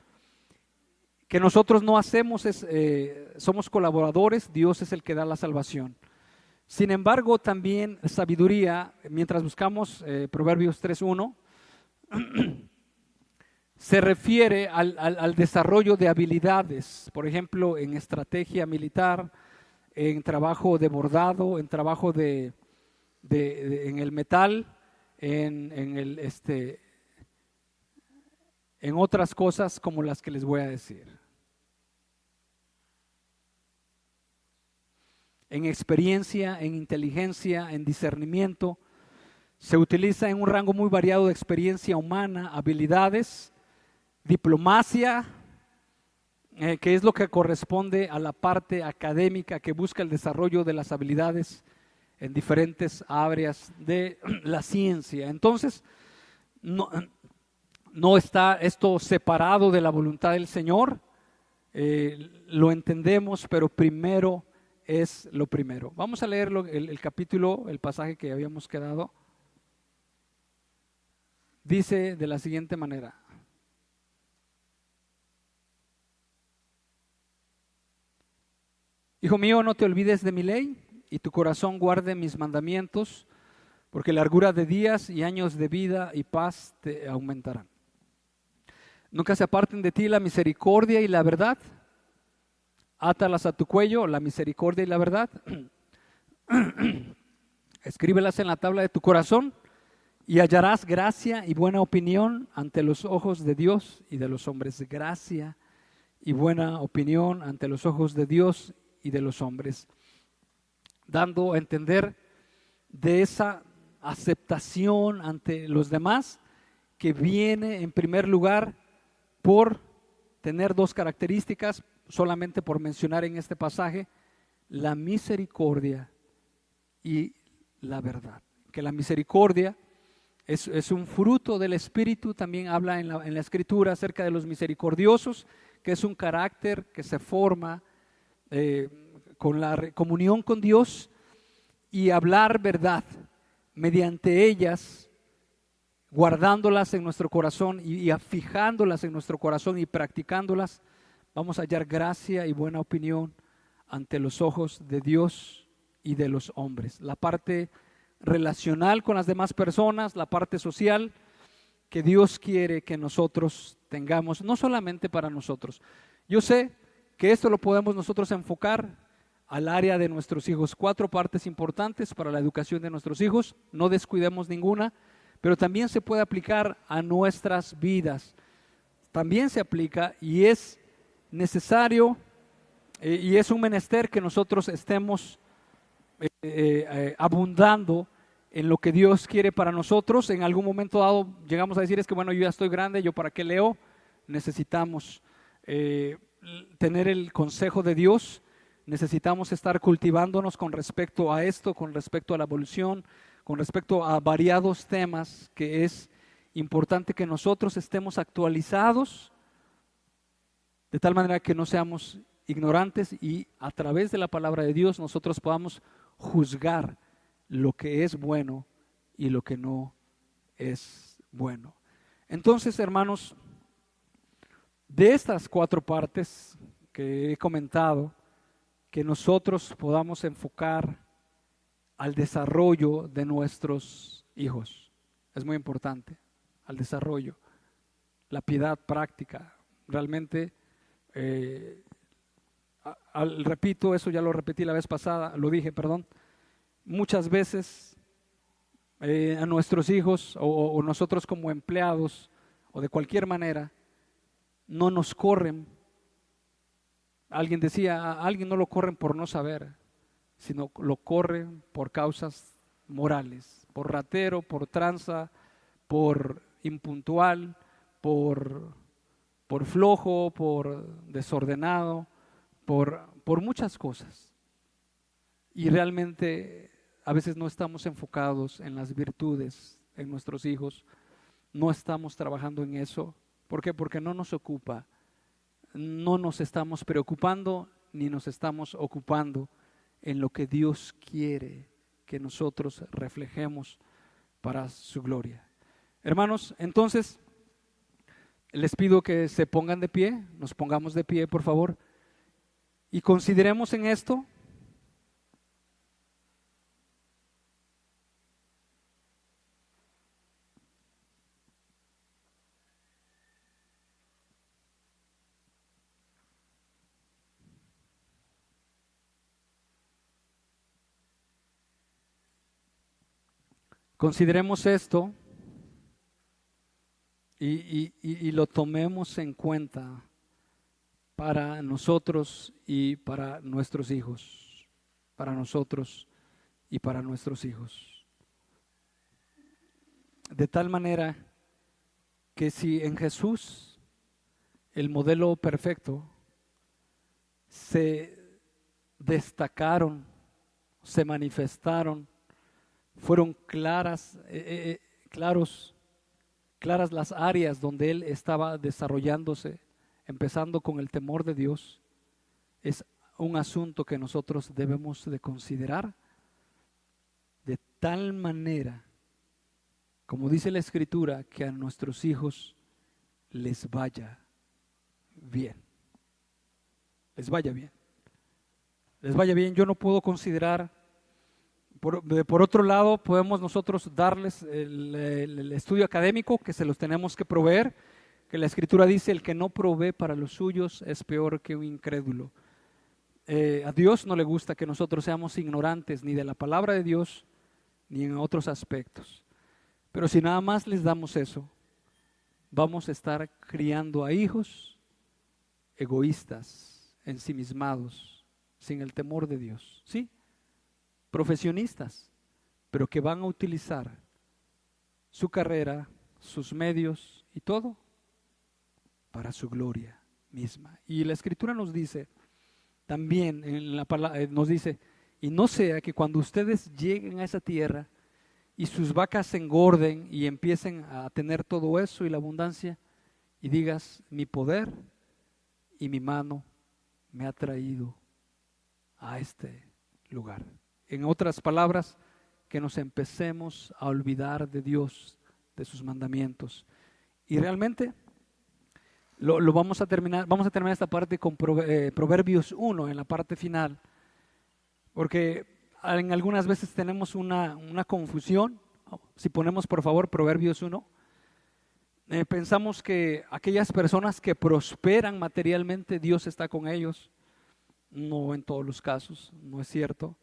Que nosotros no hacemos, somos colaboradores, Dios es el que da la salvación. Sin embargo, también sabiduría, mientras buscamos Proverbios 3:1, se refiere al desarrollo de habilidades, por ejemplo, en estrategia militar, en trabajo de bordado, en trabajo en el metal, en otras cosas como las que les voy a decir. En experiencia, en inteligencia, en discernimiento. Se utiliza en un rango muy variado de experiencia humana, habilidades, diplomacia, que es lo que corresponde a la parte académica que busca el desarrollo de las habilidades en diferentes áreas de la ciencia. Entonces, no está esto separado de la voluntad del Señor, lo entendemos, pero primero es lo primero. Vamos a leer el capítulo, el pasaje que habíamos quedado. Dice de la siguiente manera: Hijo mío, no te olvides de mi ley, y tu corazón guarde mis mandamientos, porque largura de días y años de vida y paz te aumentarán. Nunca se aparten de ti la misericordia y la verdad. Átalas a tu cuello, la misericordia y la verdad. Escríbelas en la tabla de tu corazón, y hallarás gracia y buena opinión ante los ojos de Dios y de los hombres. Gracia y buena opinión ante los ojos de Dios y de los hombres. Dando a entender de esa aceptación ante los demás que viene en primer lugar por tener dos características, solamente por mencionar en este pasaje: la misericordia y la verdad. Que la misericordia es un fruto del Espíritu. También habla en la Escritura acerca de los misericordiosos, que es un carácter que se forma con la comunión con Dios, y hablar verdad mediante ellas, guardándolas en nuestro corazón y fijándolas en nuestro corazón y practicándolas, vamos a hallar gracia y buena opinión ante los ojos de Dios y de los hombres. La parte relacional con las demás personas, la parte social que Dios quiere que nosotros tengamos, no solamente para nosotros. Yo sé que esto lo podemos nosotros enfocar al área de nuestros hijos. 4 partes importantes para la educación de nuestros hijos, no descuidemos ninguna, pero también se puede aplicar a nuestras vidas. También se aplica y es necesario y es un menester que nosotros estemos abundando en lo que Dios quiere para nosotros. En algún momento dado llegamos a decir: es que bueno, yo ya estoy grande, ¿yo para qué leo? Necesitamos tener el consejo de Dios, necesitamos estar cultivándonos con respecto a esto, con respecto a la evolución, con respecto a variados temas, que es importante que nosotros estemos actualizados de tal manera que no seamos ignorantes y a través de la palabra de Dios nosotros podamos juzgar lo que es bueno y lo que no es bueno. Entonces, hermanos, de estas 4 partes que he comentado, que nosotros podamos enfocar al desarrollo de nuestros hijos. Es muy importante, al desarrollo, la piedad práctica. Realmente, repito, eso ya lo repetí la vez pasada, lo dije, perdón. Muchas veces a nuestros hijos o nosotros como empleados o de cualquier manera no nos corren. Alguien decía: a alguien no lo corren por no saber, sino lo corren por causas morales, por ratero, por tranza, por impuntual, por flojo, por desordenado, por muchas cosas. Y realmente a veces no estamos enfocados en las virtudes en nuestros hijos, no estamos trabajando en eso. ¿Por qué? Porque no nos ocupa, no nos estamos preocupando ni nos estamos ocupando en lo que Dios quiere que nosotros reflejemos para su gloria. Hermanos, entonces les pido que se pongan de pie, nos pongamos de pie, por favor, y consideremos en esto. Consideremos esto y lo tomemos en cuenta para nosotros y para nuestros hijos, para nosotros y para nuestros hijos. De tal manera que si en Jesús, el modelo perfecto, se destacaron, se manifestaron, fueron claras las áreas donde él estaba desarrollándose, empezando con el temor de Dios, es un asunto que nosotros debemos de considerar de tal manera, como dice la Escritura, que a nuestros hijos les vaya bien. Les vaya bien. Les vaya bien. Yo no puedo considerar, por otro lado, podemos nosotros darles el estudio académico que se los tenemos que proveer, que la Escritura dice, el que no provee para los suyos es peor que un incrédulo. A Dios no le gusta que nosotros seamos ignorantes ni de la palabra de Dios, ni en otros aspectos. Pero si nada más les damos eso, vamos a estar criando a hijos egoístas, ensimismados, sin el temor de Dios, ¿sí? Profesionistas, pero que van a utilizar su carrera, sus medios y todo para su gloria misma. Y la Escritura nos dice, también en la palabra, nos dice, y no sea que cuando ustedes lleguen a esa tierra y sus vacas se engorden y empiecen a tener todo eso y la abundancia, y digas, mi poder y mi mano me ha traído a este lugar. En otras palabras, que nos empecemos a olvidar de Dios, de sus mandamientos. Y realmente lo vamos a terminar esta parte con Proverbios 1 en la parte final, porque en algunas veces tenemos una confusión. Si ponemos por favor Proverbios 1, pensamos que aquellas personas que prosperan materialmente, Dios está con ellos. No en todos los casos, no es cierto.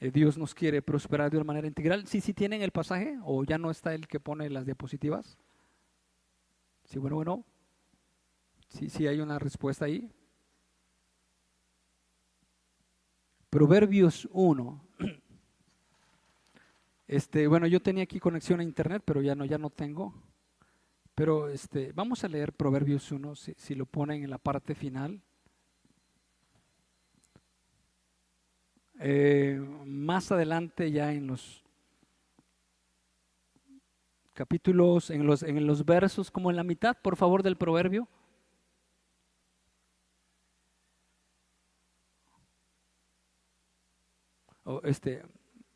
Dios nos quiere prosperar de una manera integral. Sí tienen el pasaje, o ya no está el que pone las diapositivas. Sí, bueno. Sí hay una respuesta ahí. Proverbios 1. Bueno, yo tenía aquí conexión a internet, pero ya no tengo. Pero vamos a leer Proverbios 1, si lo ponen en la parte final. Más adelante ya en los capítulos, en los versos, como en la mitad, por favor, del proverbio.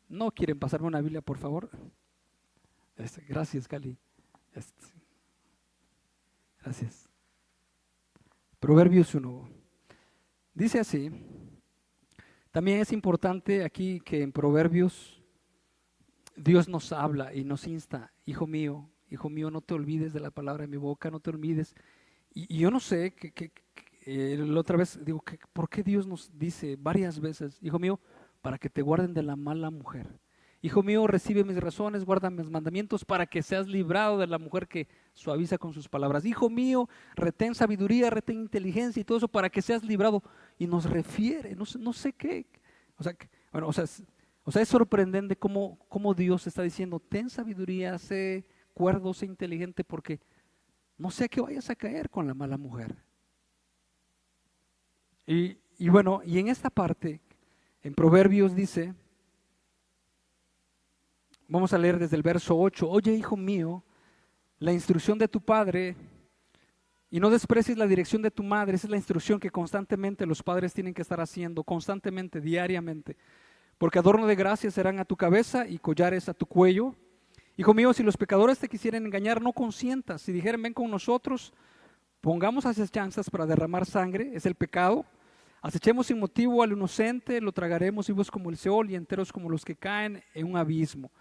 No quieren pasarme una Biblia, por favor. Gracias, Cali. Gracias. Proverbios 1. Dice así. También es importante aquí que en Proverbios Dios nos habla y nos insta, hijo mío, no te olvides de la palabra de mi boca, no te olvides. Y yo no sé, la otra vez digo, ¿por qué Dios nos dice varias veces, hijo mío, para que te guarden de la mala mujer? Hijo mío, recibe mis razones, guarda mis mandamientos para que seas librado de la mujer que suaviza con sus palabras. Hijo mío, retén sabiduría, retén inteligencia y todo eso para que seas librado. Y nos refiere, no sé qué. O sea, es sorprendente cómo Dios está diciendo, ten sabiduría, sé cuerdo, sé inteligente, porque no sea que vayas a caer con la mala mujer. Y en esta parte, en Proverbios dice, vamos a leer desde el verso 8, oye hijo mío, la instrucción de tu padre y no desprecies la dirección de tu madre. Esa es la instrucción que constantemente los padres tienen que estar haciendo, constantemente, diariamente, porque adorno de gracia serán a tu cabeza y collares a tu cuello. Hijo mío, si los pecadores te quisieren engañar, no consientas. Si dijeren ven con nosotros, pongamos asechanzas para derramar sangre, es el pecado. Acechemos sin motivo al inocente, lo tragaremos vivos como el Seol y enteros como los que caen en un abismo.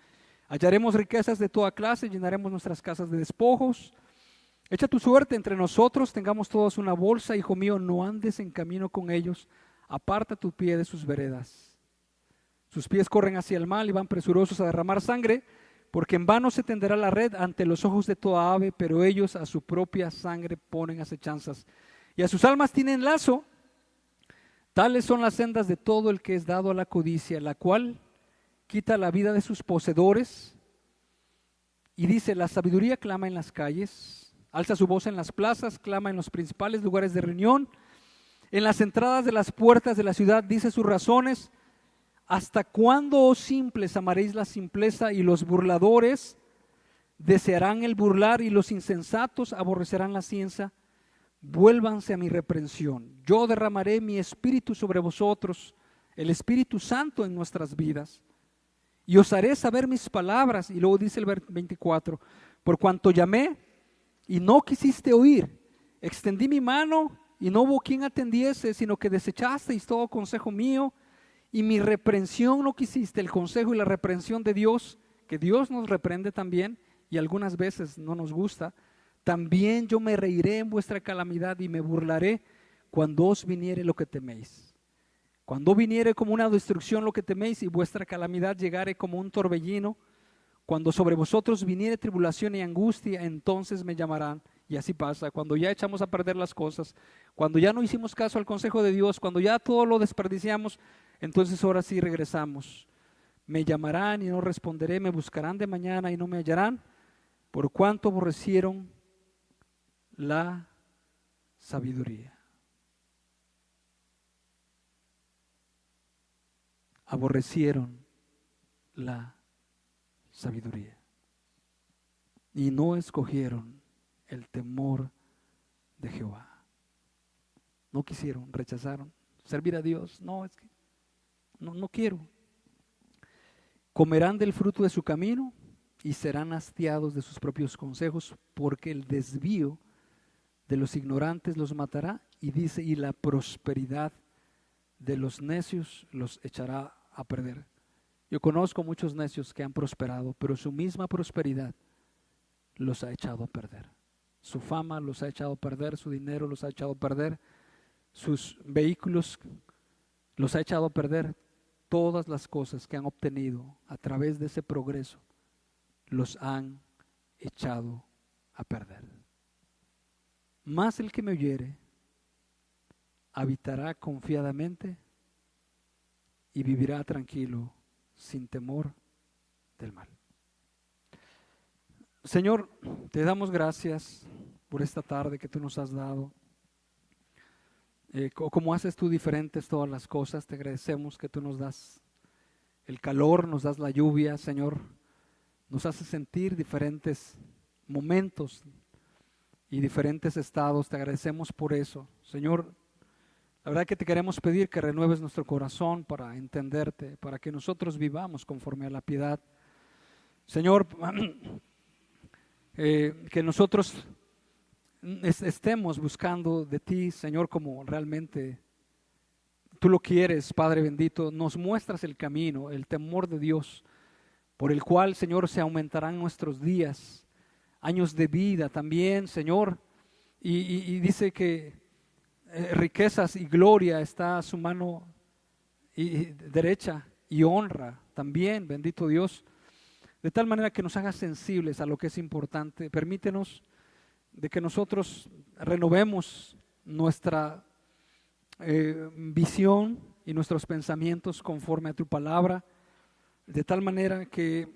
Hallaremos riquezas de toda clase, llenaremos nuestras casas de despojos. Echa tu suerte entre nosotros, tengamos todos una bolsa. Hijo mío, no andes en camino con ellos, aparta tu pie de sus veredas. Sus pies corren hacia el mal y van presurosos a derramar sangre, porque en vano se tenderá la red ante los ojos de toda ave, pero ellos a su propia sangre ponen acechanzas. Y a sus almas tienen lazo. Tales son las sendas de todo el que es dado a la codicia, la cual quita la vida de sus poseedores. Y dice, la sabiduría clama en las calles, alza su voz en las plazas, clama en los principales lugares de reunión. En las entradas de las puertas de la ciudad dice sus razones. ¿Hasta cuándo, oh simples, amaréis la simpleza y los burladores desearán el burlar y los insensatos aborrecerán la ciencia? vuélvanse a mi reprensión. Yo derramaré mi espíritu sobre vosotros, el Espíritu Santo en nuestras vidas, y os haré saber mis palabras. Y luego dice el 24, por cuanto llamé y no quisiste oír, extendí mi mano y no hubo quien atendiese, sino que desechasteis todo consejo mío, y mi reprensión no quisiste. El consejo y la reprensión de Dios, que Dios nos reprende también, y algunas veces no nos gusta. También yo me reiré en vuestra calamidad y me burlaré cuando os viniere lo que teméis. Cuando viniere como una destrucción lo que teméis y vuestra calamidad llegare como un torbellino, cuando sobre vosotros viniere tribulación y angustia, entonces me llamarán. Y así pasa, cuando ya echamos a perder las cosas, cuando ya no hicimos caso al consejo de Dios, cuando ya todo lo desperdiciamos, entonces ahora sí regresamos. Me llamarán y no responderé, me buscarán de mañana y no me hallarán, por cuanto aborrecieron la sabiduría. Aborrecieron la sabiduría y no escogieron el temor de Jehová. No quisieron, rechazaron servir a Dios. No, es que no quiero. Comerán del fruto de su camino y serán hastiados de sus propios consejos, porque el desvío de los ignorantes los matará. Y dice, y la prosperidad de los necios los echará a perder. Yo conozco muchos necios que han prosperado, pero su misma prosperidad los ha echado a perder. Su fama los ha echado a perder, su dinero los ha echado a perder, sus vehículos los ha echado a perder. Todas las cosas que han obtenido a través de ese progreso los han echado a perder. Mas el que me oyere habitará confiadamente y vivirá tranquilo, sin temor del mal. Señor, te damos gracias por esta tarde que tú nos has dado. Como haces tú diferentes todas las cosas, te agradecemos que tú nos das el calor, nos das la lluvia, Señor. Nos haces sentir diferentes momentos y diferentes estados. Te agradecemos por eso, Señor. La verdad que te queremos pedir que renueves nuestro corazón para entenderte, para que nosotros vivamos conforme a la piedad. Señor, que nosotros estemos buscando de ti, Señor, como realmente tú lo quieres, Padre bendito. Nos muestras el camino, el temor de Dios, por el cual, Señor, se aumentarán nuestros días, años de vida también, Señor. Y dice que riquezas y gloria está a su mano derecha, y honra también, bendito Dios. De tal manera que nos hagas sensibles a lo que es importante. Permítenos de que nosotros renovemos nuestra visión y nuestros pensamientos conforme a tu palabra, de tal manera que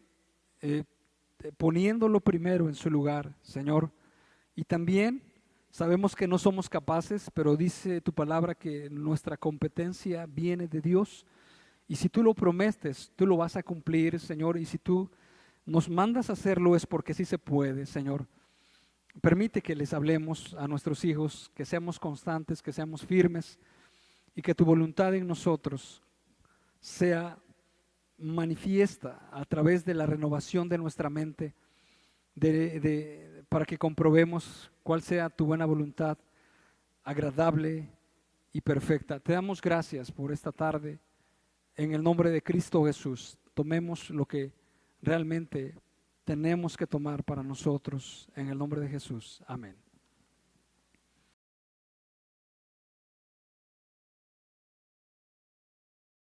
poniéndolo primero en su lugar, Señor. Y también sabemos que no somos capaces, pero dice tu palabra que nuestra competencia viene de Dios, y si tú lo prometes, tú lo vas a cumplir, Señor. Y si tú nos mandas a hacerlo es porque sí se puede, Señor. Permite que les hablemos a nuestros hijos, que seamos constantes, que seamos firmes, y que tu voluntad en nosotros sea manifiesta a través de la renovación de nuestra mente, para que comprobemos cuál sea tu buena voluntad, agradable y perfecta. Te damos gracias por esta tarde. En el nombre de Cristo Jesús, tomemos lo que realmente tenemos que tomar para nosotros, en el nombre de Jesús. Amén.